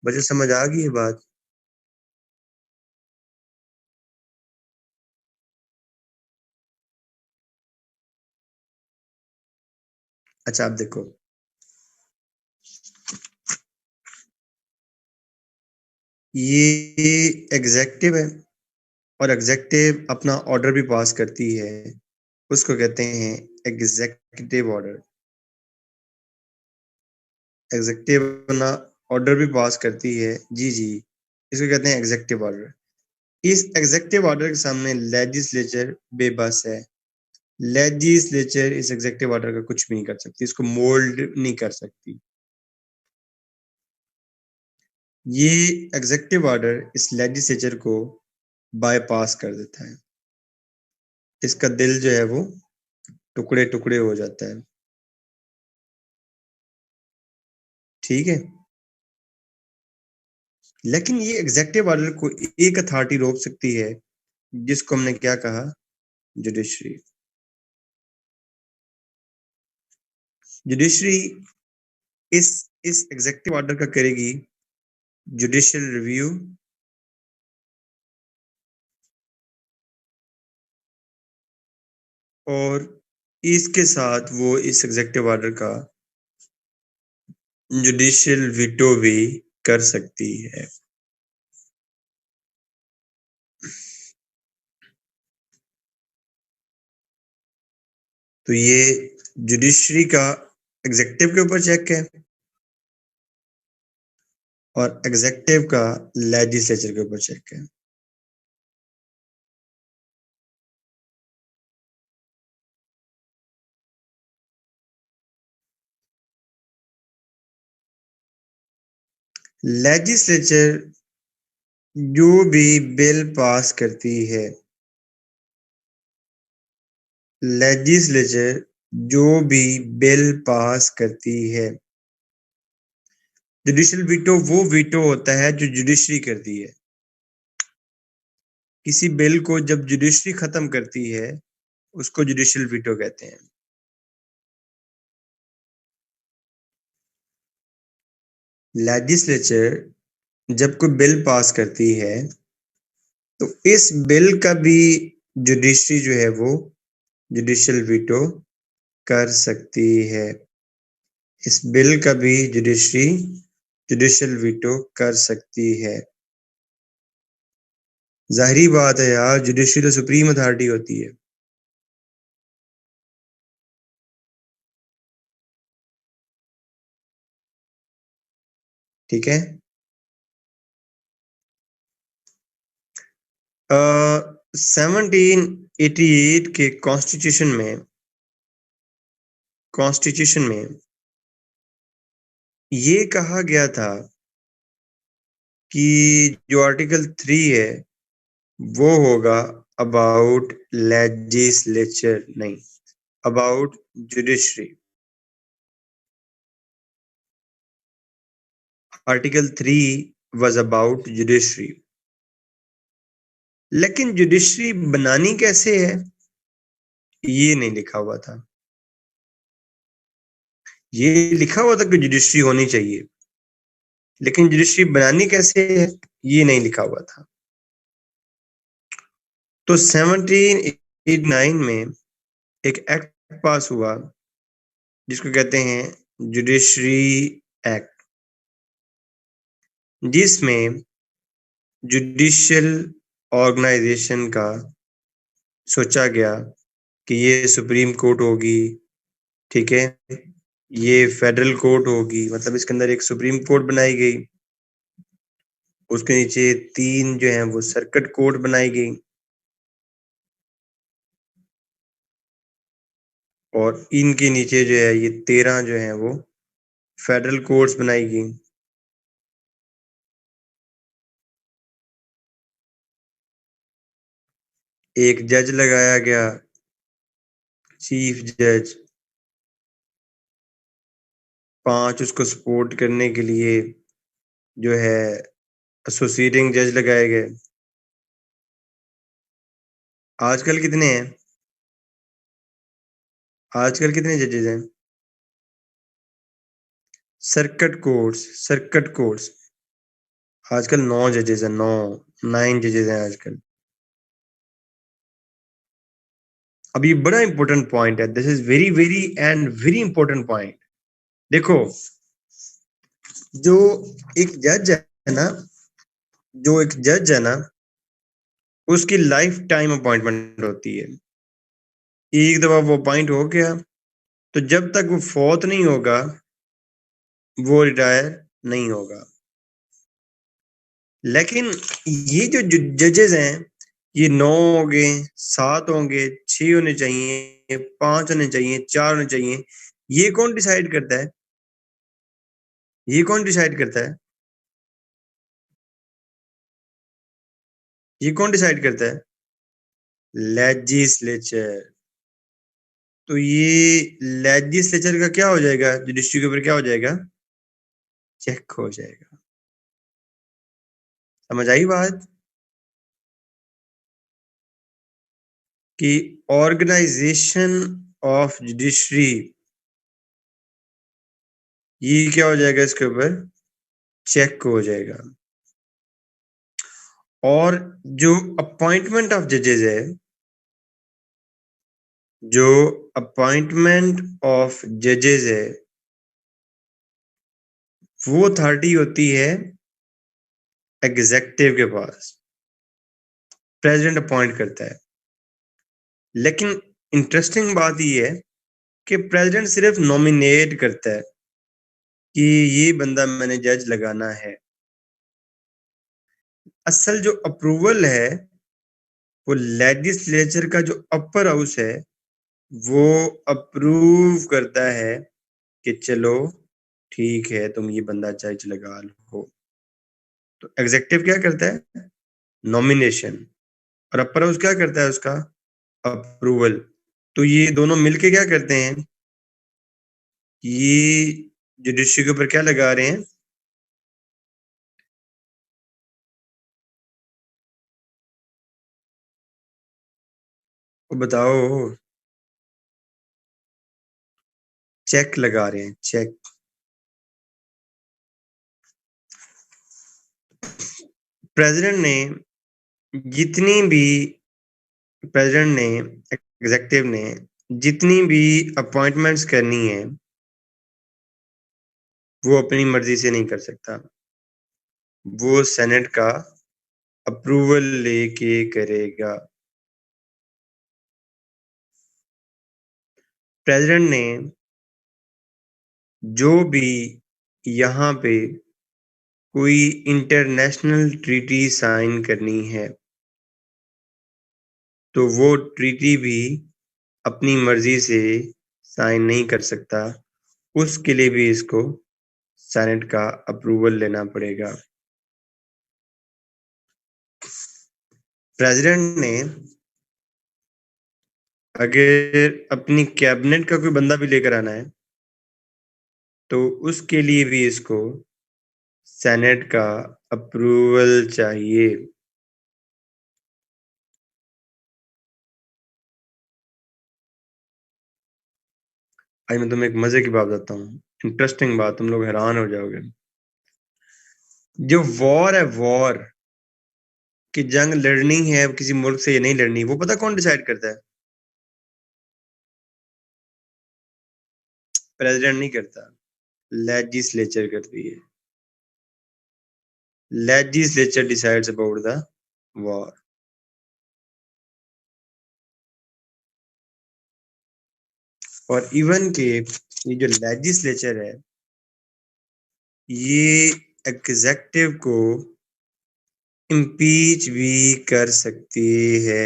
बच्चों समझ आ गई ये बात? अच्छा, आप देखो, ये एग्जेक्टिव है और एग्जेक्टिव अपना ऑर्डर भी पास करती है, उसको कहते हैं एग्जीक्यूटिव ऑर्डर। एग्जेक्टिव अपना ऑर्डर भी पास करती है, जी जी, इसको कहते हैं एग्जेक्टिव ऑर्डर। इस एग्जेक्टिव ऑर्डर के सामने लेजिस्लेचर बेबस है। लेजिस्लेचर इस एग्जेक्टिव ऑर्डर का कुछ भी नहीं कर सकती, इसको मोल्ड नहीं कर सकती। ये एग्जेक्टिव ऑर्डर इस लेजिस्लेचर को बायपास कर देता है, इसका दिल जो है वो टुकड़े टुकड़े हो जाता है। ठीक है, लेकिन ये एग्जेक्टिव ऑर्डर को एक अथॉरिटी रोक सकती है, जिसको हमने क्या कहा? जुडिशरी। जुडिशरी इस एग्जीक्यूटिव ऑर्डर का करेगी जुडिशियल रिव्यू और इसके साथ वो इस एग्जीक्यूटिव ऑर्डर का जुडिशियल वीटो भी कर सकती है। तो ये जुडिशरी का एग्जीक्यूटिव के ऊपर चेक है और एग्जीक्यूटिव का लेजिस्लेचर के ऊपर चेक है। लेजिस्लेचर जो भी बिल पास करती है, लेजिस्लेचर जो भी बिल पास करती है, जुडिशियल वीटो वो वीटो होता है जो जुडिशरी करती है। किसी बिल को जब जुडिशरी खत्म करती है उसको जुडिशियल वीटो कहते हैं। लेजिस्लेचर जब कोई बिल पास करती है तो इस बिल का भी जुडिशरी जो है वो जुडिशियल वीटो कर सकती है। इस बिल का भी जुडिशरी जुडिशियल वीटो कर सकती है। जाहिरी बात है यार, जुडिशरी तो सुप्रीम अथॉरिटी होती है। ठीक है। 1788 के कॉन्स्टिट्यूशन में ये कहा गया था कि जो आर्टिकल 3 है वो होगा अबाउट लेजिस्लेचर, नहीं about judiciary. Article 3 was about judiciary. लेकिन जुडिशरी बनानी कैसे है ये नहीं लिखा हुआ था। ये लिखा हुआ था कि जुडिशरी होनी चाहिए, लेकिन जुडिशरी बनानी कैसे है ये नहीं लिखा हुआ था। तो 1789 में एक एक्ट पास हुआ जिसको कहते हैं जुडिशरी एक्ट, जिसमें जुडिशियल ऑर्गेनाइजेशन का सोचा गया कि ये सुप्रीम कोर्ट होगी, ठीक है, ये फेडरल कोर्ट होगी, मतलब इसके अंदर एक सुप्रीम कोर्ट बनाई गई, उसके नीचे 3 जो है वो सर्किट कोर्ट बनाई गई और इनके नीचे जो है ये 13 जो है वो फेडरल कोर्ट्स बनाई गई। एक जज लगाया गया, चीफ जज, 5 उसको सपोर्ट करने के लिए जो है एसोसिएटिंग जज लगाए गए। आजकल कितने हैं? आजकल कितने जजेस हैं? सर्किट कोर्ट्स आजकल 9 जजेस हैं, 9 जजेस हैं आजकल। अब ये बड़ा इंपॉर्टेंट पॉइंट है, this is very very and very important point. देखो, जो एक जज है ना, जो एक जज है ना, उसकी लाइफ टाइम अपॉइंटमेंट होती है। एक दफा वो अपॉइंट हो गया तो जब तक वो फौत नहीं होगा वो रिटायर नहीं होगा। लेकिन ये जो जजेस हैं ये 9 होंगे, 7 होंगे, 6 होने चाहिए, 5 होने चाहिए, 4 होने चाहिए, ये कौन डिसाइड करता है? ये कौन डिसाइड करता है? ये कौन डिसाइड करता है? लेजिस्लेचर। तो ये लेजिस्लेचर का क्या हो जाएगा, जुडिशरी के ऊपर क्या हो जाएगा? चेक हो जाएगा। समझ आई बात? कि ऑर्गेनाइजेशन ऑफ जुडिशरी, ये क्या हो जाएगा इसके ऊपर, चेक हो जाएगा। और जो अपॉइंटमेंट ऑफ जजेस है, जो अपॉइंटमेंट ऑफ जजेस है, वो अथॉरिटी होती है एग्जेक्टिव के पास, प्रेसिडेंट अपॉइंट करता है। लेकिन इंटरेस्टिंग बात ये है कि प्रेसिडेंट सिर्फ नॉमिनेट करता है कि ये बंदा मैंने जज लगाना है। असल जो अप्रूवल है वो लेजिस्लेचर का जो अपर हाउस है वो अप्रूव करता है कि चलो ठीक है, तुम ये बंदा जज लगा लो। तो एग्जेक्टिव क्या करता है, नॉमिनेशन, और अपर हाउस क्या करता है, उसका अप्रूवल। तो ये दोनों मिलके क्या करते हैं, ये जुडिशरी के ऊपर क्या लगा रहे हैं, वो बताओ, चेक लगा रहे हैं, चेक। प्रेसिडेंट ने जितनी भी प्रेसिडेंट ने एग्जेक्टिव ने जितनी भी अपॉइंटमेंट्स करनी है वो अपनी मर्जी से नहीं कर सकता, वो सेनेट का अप्रूवल लेके करेगा। प्रेसिडेंट ने जो भी यहाँ पे कोई इंटरनेशनल ट्रीटी साइन करनी है तो वो ट्रीटी भी अपनी मर्जी से साइन नहीं कर सकता, उसके लिए भी इसको सेनेट का अप्रूवल लेना पड़ेगा। प्रेसिडेंट ने अगर अपनी कैबिनेट का कोई बंदा भी लेकर आना है तो उसके लिए भी इसको सेनेट का अप्रूवल चाहिए। आज मैं तुम्हें एक मजे की बात बताता हूँ, इंटरेस्टिंग बात, तुम लोग हैरान हो जाओगे। जो वॉर है, वॉर कि जंग लड़नी है किसी मुल्क से या नहीं लड़नी, वो पता कौन डिसाइड करता है, प्रेसिडेंट नहीं करता, लेजिस्लेचर करती है। Legislature decides about the war. और इवन के ये जो लेजिस्लेचर है ये एग्जेक्टिव को इम्पीच भी कर सकती है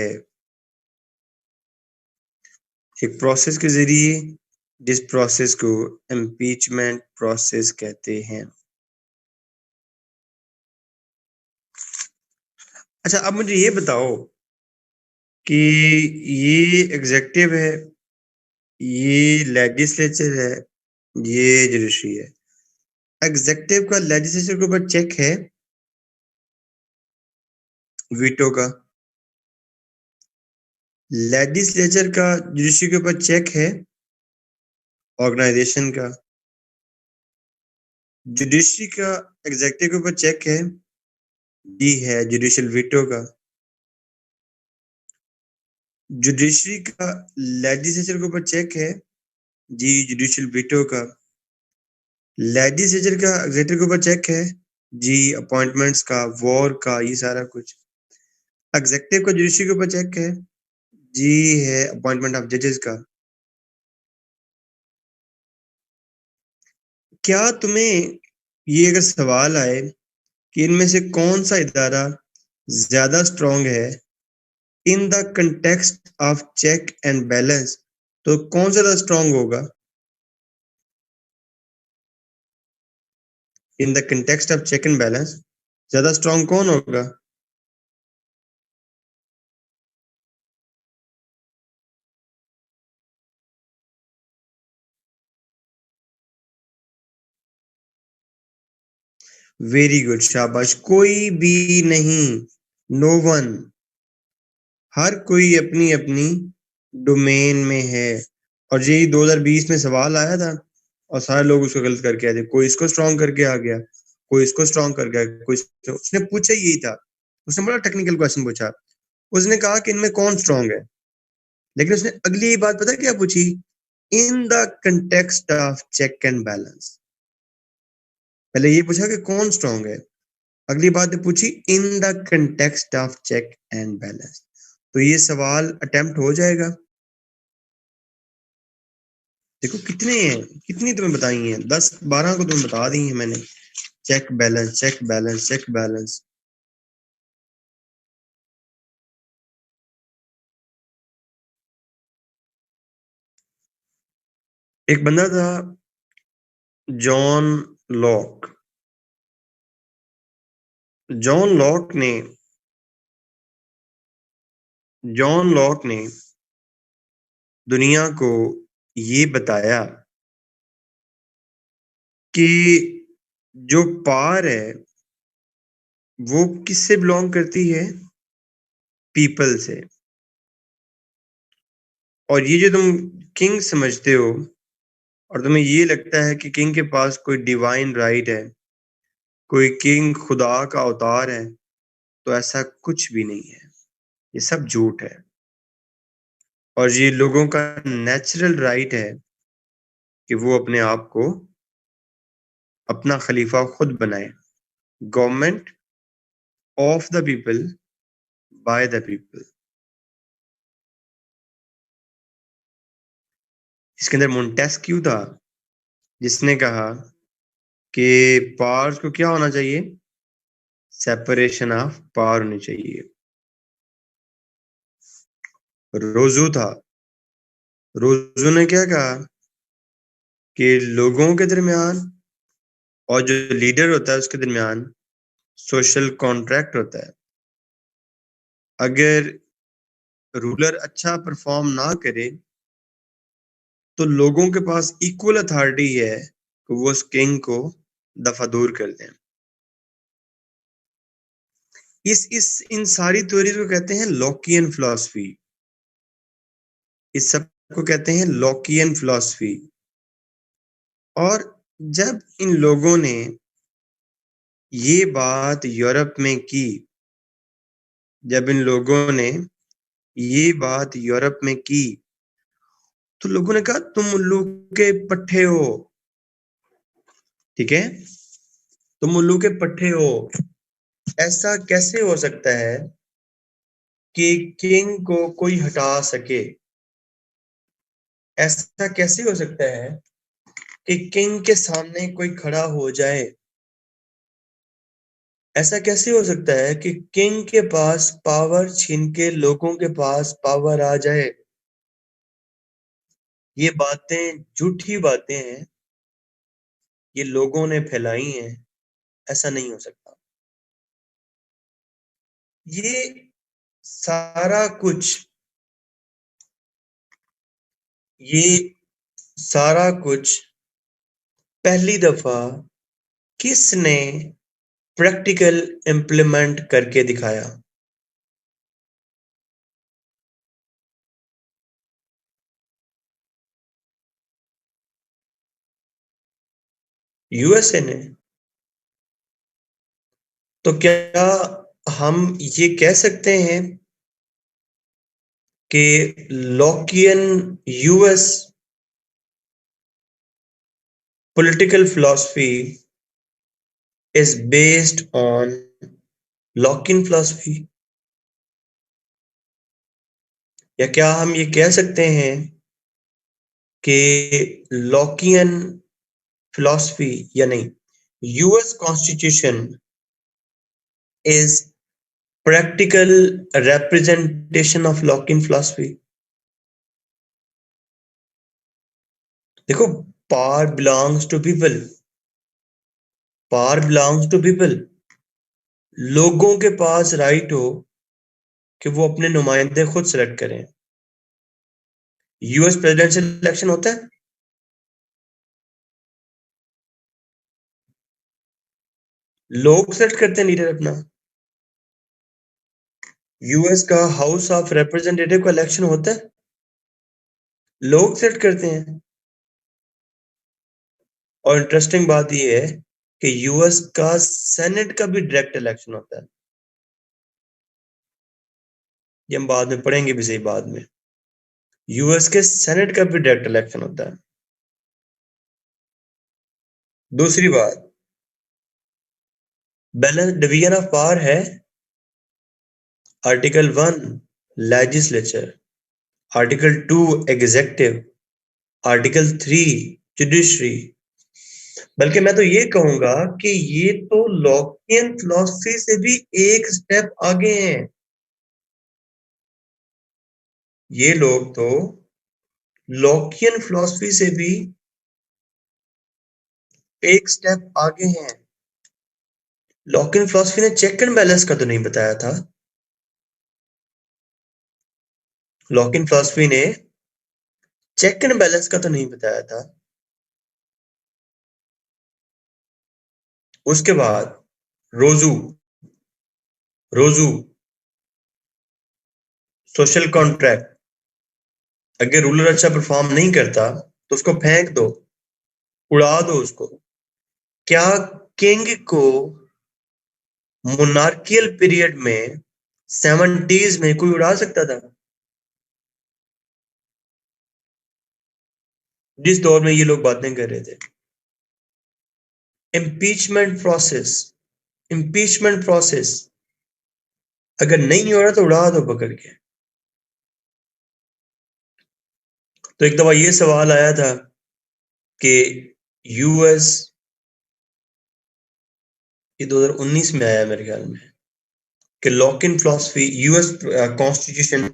एक प्रोसेस के जरिए, जिस प्रोसेस को इम्पीचमेंट प्रोसेस कहते हैं। अच्छा, अब मुझे ये बताओ कि ये एग्जेक्टिव है, ये लेजिस्लेचर है, ये जुडिशरी है। एग्जेक्टिव का लेजिस्लेचर के ऊपर चेक है वीटो का, लेजिस्लेचर का जुडिशरी के ऊपर चेक है ऑर्गेनाइजेशन का, जुडिशरी का एग्जेक्टिव के ऊपर चेक है, जी है जुडिशियल वीटो का। जुडिशरी का लेजिस्लेचर के ऊपर चेक है, जी जुडिशियल वीटो का। लेजिस्लेचर का एग्जेक्टिव के ऊपर चेक है, जी अपॉइंटमेंट्स का, वॉर का, ये सारा कुछ। एग्जेक्टिव का जुडिशरी के ऊपर चेक है, जी है अपॉइंटमेंट ऑफ जजेस का। क्या तुम्हें ये अगर सवाल आए कि इनमें से कौन सा इदारा ज्यादा स्ट्रांग है in the context of check and balance, तो कौन सा ज्यादा स्ट्रांग होगा in the context of check and balance, ज्यादा स्ट्रांग कौन होगा? वेरी गुड, शाबाश, कोई भी नहीं, नो वन। हर कोई अपनी अपनी डोमेन में है। और यही 2020 में सवाल आया था और सारे लोग उसको गलत करके आए थे। कोई इसको स्ट्रॉन्ग करके आ गया, कोई इसको स्ट्रॉन्ग कर गया, कोई उसने पूछा यही था। उसने बड़ा टेक्निकल क्वेश्चन पूछा। उसने कहा कि इनमें कौन स्ट्रॉन्ग है, लेकिन उसने अगली बात पता क्या पूछी? In the context of check and balance. पहले ये पूछा कि कौन स्ट्रॉन्ग है, अगली बात पूछी in the context of check and balance. तो ये सवाल अटेम्प्ट हो जाएगा। देखो कितने हैं, कितनी तुम्हें बताई हैं, 10-12 को तुम्हें बता दी हैं मैंने। Check balance, check balance, check balance. एक बंदा था जॉन लॉक। जॉन लॉक ने जॉन लॉक ने दुनिया को ये बताया कि जो पावर है वो किससे बिलोंग करती है? पीपल से। और ये जो तुम किंग समझते हो और तुम्हें ये लगता है कि किंग के पास कोई डिवाइन राइट है, कोई किंग खुदा का अवतार है, तो ऐसा कुछ भी नहीं है। ये सब झूठ है। और ये लोगों का नेचुरल राइट है कि वो अपने आप को अपना खलीफा खुद बनाए। Government of the people by the people. इसके अंदर मोंटेस्क्यू था जिसने कहा कि पावर्स को क्या होना चाहिए? सेपरेशन ऑफ पावर होनी चाहिए। रोजू था, रोजू ने क्या कहा कि लोगों के दरमियान और जो लीडर होता है उसके दरमियान सोशल कॉन्ट्रैक्ट होता है। अगर रूलर अच्छा परफॉर्म ना करे तो लोगों के पास इक्वल अथॉरिटी है कि वो उस किंग को दफा दूर कर दें। इस इन सारी थ्योरीज को कहते हैं लॉकियन फिलॉसफी। इस सब को कहते हैं लॉकियन फिलॉसफी। और जब इन लोगों ने ये बात यूरोप में की, जब इन लोगों ने ये बात यूरोप में की, तो लोगों ने कहा तुम उल्लू के पट्टे हो। ठीक है, तुम उल्लू के पट्टे हो। ऐसा कैसे हो सकता है कि किंग को कोई हटा सके? ऐसा कैसे हो सकता है कि किंग के सामने कोई खड़ा हो जाए? ऐसा कैसे हो सकता है कि किंग के पास पावर छीन के लोगों के पास पावर आ जाए? ये बातें झूठी बातें हैं, ये लोगों ने फैलाई हैं। ऐसा नहीं हो सकता। ये सारा कुछ ये सारा कुछ पहली दफा किसने प्रैक्टिकल इम्प्लीमेंट करके दिखाया? यूएसए ने। तो क्या हम ये कह सकते हैं कि Lockean US political philosophy is based on Lockean philosophy? या क्या हम ये कह सकते हैं कि लॉकियन फिलॉसफी या नहीं, US constitution is practical representation of Lockean philosophy? देखो, power belongs to people. Power belongs to people. लोगों के पास राइट हो कि वो अपने नुमाइंदे खुद सेलेक्ट करें। यूएस प्रेसिडेंशियल इलेक्शन होता है, लोग सेलेक्ट करते हैं लीडर अपना। यूएस का हाउस ऑफ रिप्रेजेंटेटिव का इलेक्शन होता है, लोग सेट करते हैं। और इंटरेस्टिंग बात यह है कि यूएस का सेनेट का भी डायरेक्ट इलेक्शन होता है। ये हम बाद में पढ़ेंगे भी सही बाद में। यूएस के सेनेट का भी डायरेक्ट इलेक्शन होता है। दूसरी बात, बैलेंस डिवीजन ऑफ पावर है। Article 1 legislature, article 2 executive, article 3 judiciary. बल्कि मैं तो ये कहूंगा कि ये तो लॉकियन फिलॉसफी से भी एक स्टेप आगे हैं। ये लोग तो लॉकियन फिलॉसफी से भी एक स्टेप आगे हैं। लॉकियन फिलॉसफी ने चेक एंड बैलेंस का तो नहीं बताया था। लॉकियन फिलॉसफी ने चेक एंड बैलेंस का तो नहीं बताया था। उसके बाद रोजू रोजू सोशल कॉन्ट्रैक्ट। अगर रूलर अच्छा परफॉर्म नहीं करता तो उसको फेंक दो, उड़ा दो उसको। क्या किंग को मोनार्कियल पीरियड में 70s में कोई उड़ा सकता था? जिस दौर में ये लोग बातें कर रहे थे। इम्पीचमेंट प्रोसेस अगर नहीं हो रहा तो उड़ा दो पकड़ के। तो एक दफा ये सवाल आया था कि यूएस, ये 2019 में आया मेरे ख्याल में, कि lock-in philosophy, US constitution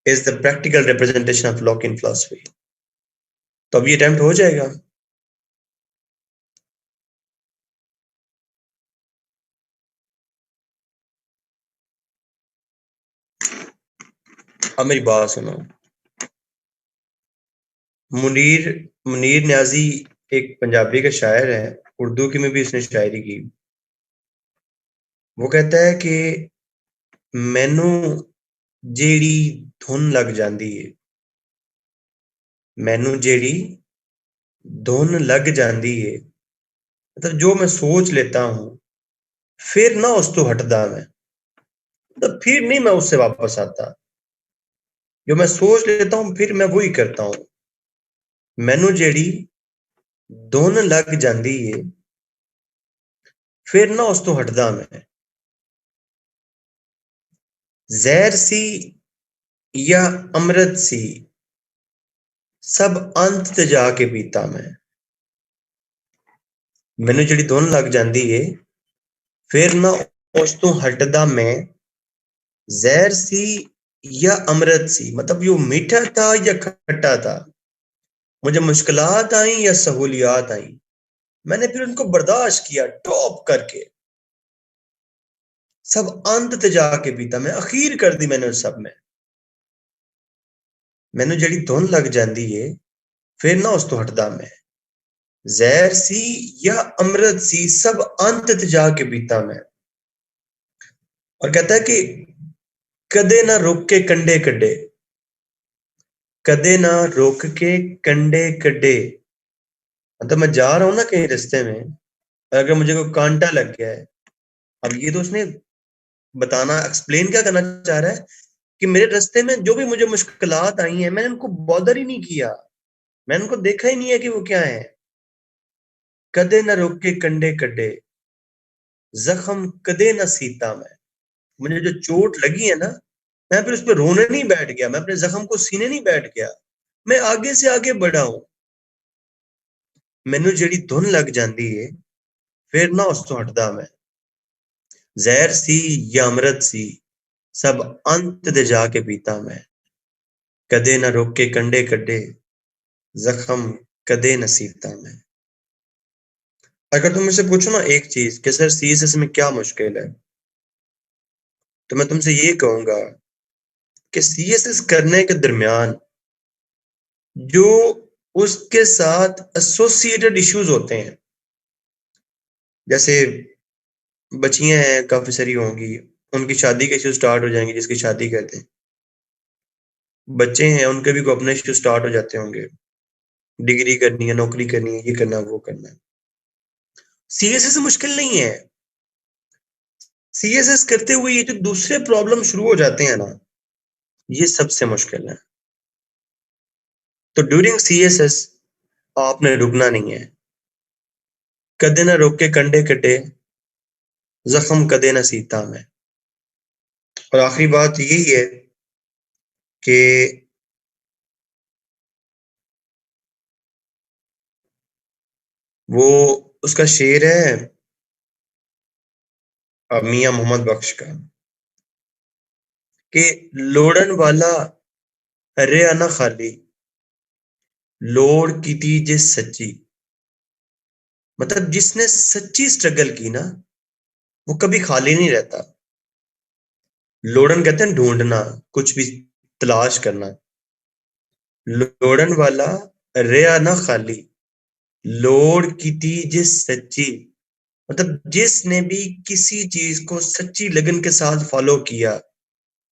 is the practical representation of lock-in philosophy. तो अब ये अटेम्प्ट हो जाएगा। अब मेरी बात सुनो। मुनीर मुनीर न्याजी एक पंजाबी का शायर है, उर्दू की में भी इसने शायरी की। वो कहता है कि मैनू जेड़ी धुन लग जाती है, मैनू जेड़ी धुन लग जाती है, मतलब जो मैं सोच लेता हूं फिर ना उस तो हटदा मैं, मतलब फिर नहीं मैं उससे वापस आता। जो मैं सोच लेता हूं फिर मैं वही करता हूं। मैनू जेड़ी धुन लग जाती है फिर ना उस तो हटदा मैं। जहर सी या अमृत सी सब अंत ते जाके पीता मैं। मैनू जेड़ी धुन लग जाती है फिर ना उस तो हटदा मैं। जहर सी या अमृत सी, मतलब यो मीठा था या खट्टा था, मुझे मुश्किलात आई या सहूलियात आई, मैंने फिर उनको बर्दाश्त किया टॉप करके। सब अंत ते जाके पीता मैं, अखीर कर दी मैंने उस सब में। मैनू जड़ी धुन लग जाती है फिर ना उस तो हटदा मैं। जहर सी या अमृत सी सब अंत ते जाके पीता मैं। और कहता है कि कदे ना रुक के कंडे कड्डे, कदे ना रोक के कंडे कड्डे, मतलब मैं जा रहा हूं ना कहीं रास्ते में, अगर मुझे कोई कांटा लग गया है। अब ये तो उसने बताना, एक्सप्लेन क्या करना चाह रहा है कि मेरे रास्ते में जो भी मुझे मुश्किलात आई हैं मैंने उनको बॉदर ही नहीं किया, मैंने उनको देखा ही नहीं है कि वो क्या है। कदे न रोक के कंडे कड्डे, जख्म कदे न सीता मैं। मुझे जो चोट लगी है ना, मैं फिर उस पर रोने नहीं बैठ गया, मैं अपने जख्म को सीने नहीं बैठ गया, मैं आगे से आगे बढ़ा हूं। मैनू जेड़ी धुन लग जाती है फिर ना उस तो हटदा मैं। जहर सी या अमृत सी सब अंत दे जाके पीता मैं। कदे न रोक के कंडे कड्डे, जख्म कदे न सीता मैं। अगर तुम मुझसे पूछो ना एक चीज कि सर सीएसएस में क्या मुश्किल है, तो मैं तुमसे ये कहूंगा कि सीएसएस करने के दरमियान जो उसके साथ एसोसिएटेड इश्यूज होते हैं, जैसे बच्चियां हैं काफी सारी होंगी, उनकी शादी के इश्यू स्टार्ट हो जाएंगे, जिसकी शादी कहते हैं। बच्चे हैं, उनके भी को अपने इश्यू स्टार्ट हो जाते होंगे, डिग्री करनी है, नौकरी करनी है, ये करना है, वो करना है। सीएसएस मुश्किल नहीं है। सीएसएस करते हुए ये जो दूसरे प्रॉब्लम शुरू हो जाते हैं ना, ये सबसे मुश्किल है। तो ड्यूरिंग सीएसएस आपने रुकना नहीं है। कदे ना रोक के कंडे कटे, जख्म कदे ना सीता में। और आखिरी बात यही है कि वो उसका शेर है मियां मोहम्मद बख्श का, कि लोड़न वाला रे आना खाली, लोड़ की थी जिस सच्ची। मतलब जिसने सच्ची स्ट्रगल की ना, वो कभी खाली नहीं रहता। लोड़न कहते हैं ढूंढना, कुछ भी तलाश करना। लोड़न वाला रेया ना खाली, लोड़ की थी जिस सच्ची। मतलब जिसने भी किसी चीज को सच्ची लगन के साथ फॉलो किया,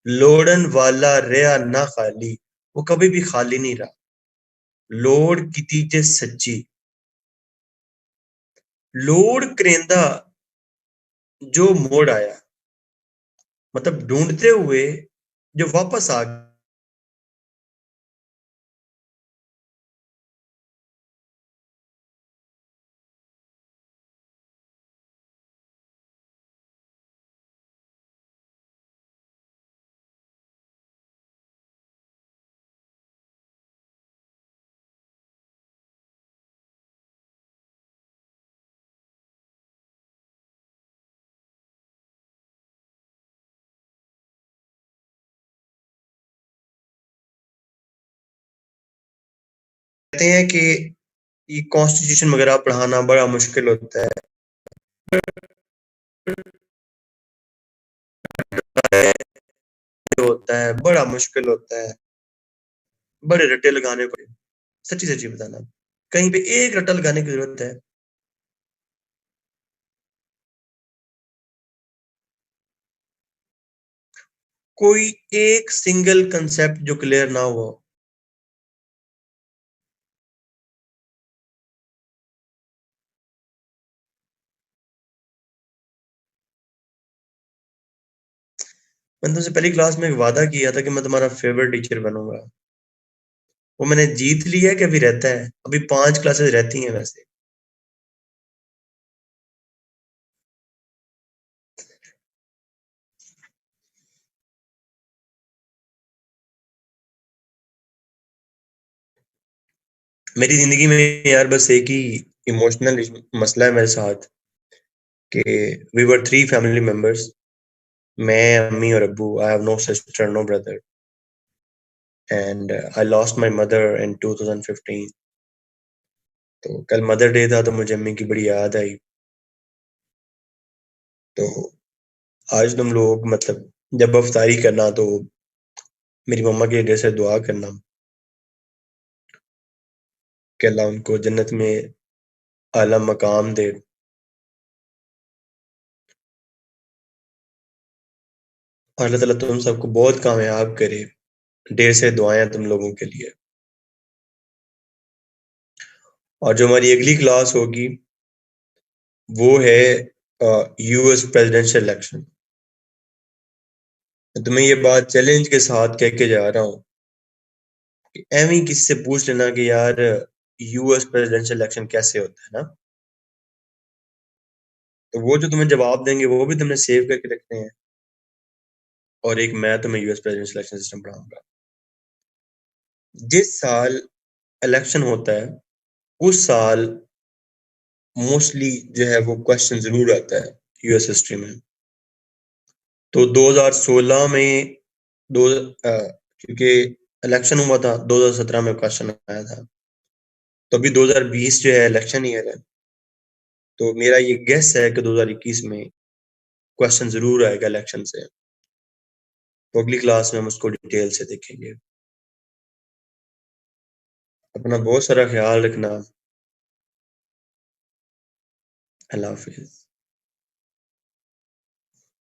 लोड़न वाला रेया ना खाली, वो कभी भी खाली नहीं रहा। लोड़ की थी जिस सच्ची, लोड़ करेंदा जो मोड़ आया। मतलब ढूंढते हुए जो वापस आ गया। कहते हैं कि ये कॉन्स्टिट्यूशन वगैरह पढ़ाना बड़ा मुश्किल होता है, होता है, बड़ा मुश्किल होता है, बड़े रट्टे लगाने को। सच्ची सच्ची बताना, कहीं पे एक रट्टा लगाने की जरूरत है। कोई एक सिंगल कंसेप्ट जो क्लियर ना हुआ। मैंने तुमसे पहली क्लास में एक वादा किया था कि मैं तुम्हारा फेवरेट टीचर बनूंगा। वो मैंने जीत लिया कि अभी रहता है? अभी 5 क्लासेस रहती हैं वैसे। मेरी जिंदगी में यार बस एक ही इमोशनल मसला है मेरे साथ, कि वी वर 3 फैमिली मेंबर्स। मैं, अम्मी और अब्बू। I have no sister, no brother. And I lost my mother in 2015। तो कल मदर डे था, तो मुझे अम्मी की बड़ी याद आई। तो आज तुम लोग मतलब जब अफ्तारी करना, तो मेरी मम्मा के लिए से दुआ करना कि अल्लाह उनको जन्नत में आला मकाम दे। और अल्लाह ताला तुम सबको बहुत कामयाब करे। ढेर से दुआएं तुम लोगों के लिए। और जो हमारी अगली क्लास होगी, वो है यूएस प्रेसिडेंशियल इलेक्शन। तुम्हें ये बात चैलेंज के साथ कह के जा रहा हूँ कि एवं ही किसी से पूछ लेना कि यार यूएस प्रेसिडेंशियल इलेक्शन कैसे होता है ना। तो वो जो तुम्हें जवाब देंगे वो भी तुमने सेव करके रखने हैं। और एक मैं तुम्हें यूएस प्रेसिडेंशियल इलेक्शन सिस्टम पढ़ाऊंगा। जिस साल इलेक्शन होता है, उस साल मोस्टली जो है वो क्वेश्चन जरूर आता है यूएस हिस्ट्री में। तो 2016 में दो क्योंकि इलेक्शन हुआ था, 2017 में क्वेश्चन आया था। तो अभी 2020 जो है इलेक्शन ईयर है। तो मेरा ये गेस है कि 2021 में क्वेश्चन जरूर आएगा इलेक्शन से। तो अगली क्लास में हम उसको डिटेल से देखेंगे। अपना बहुत सारा ख्याल रखना। अल्लाह हाफिज।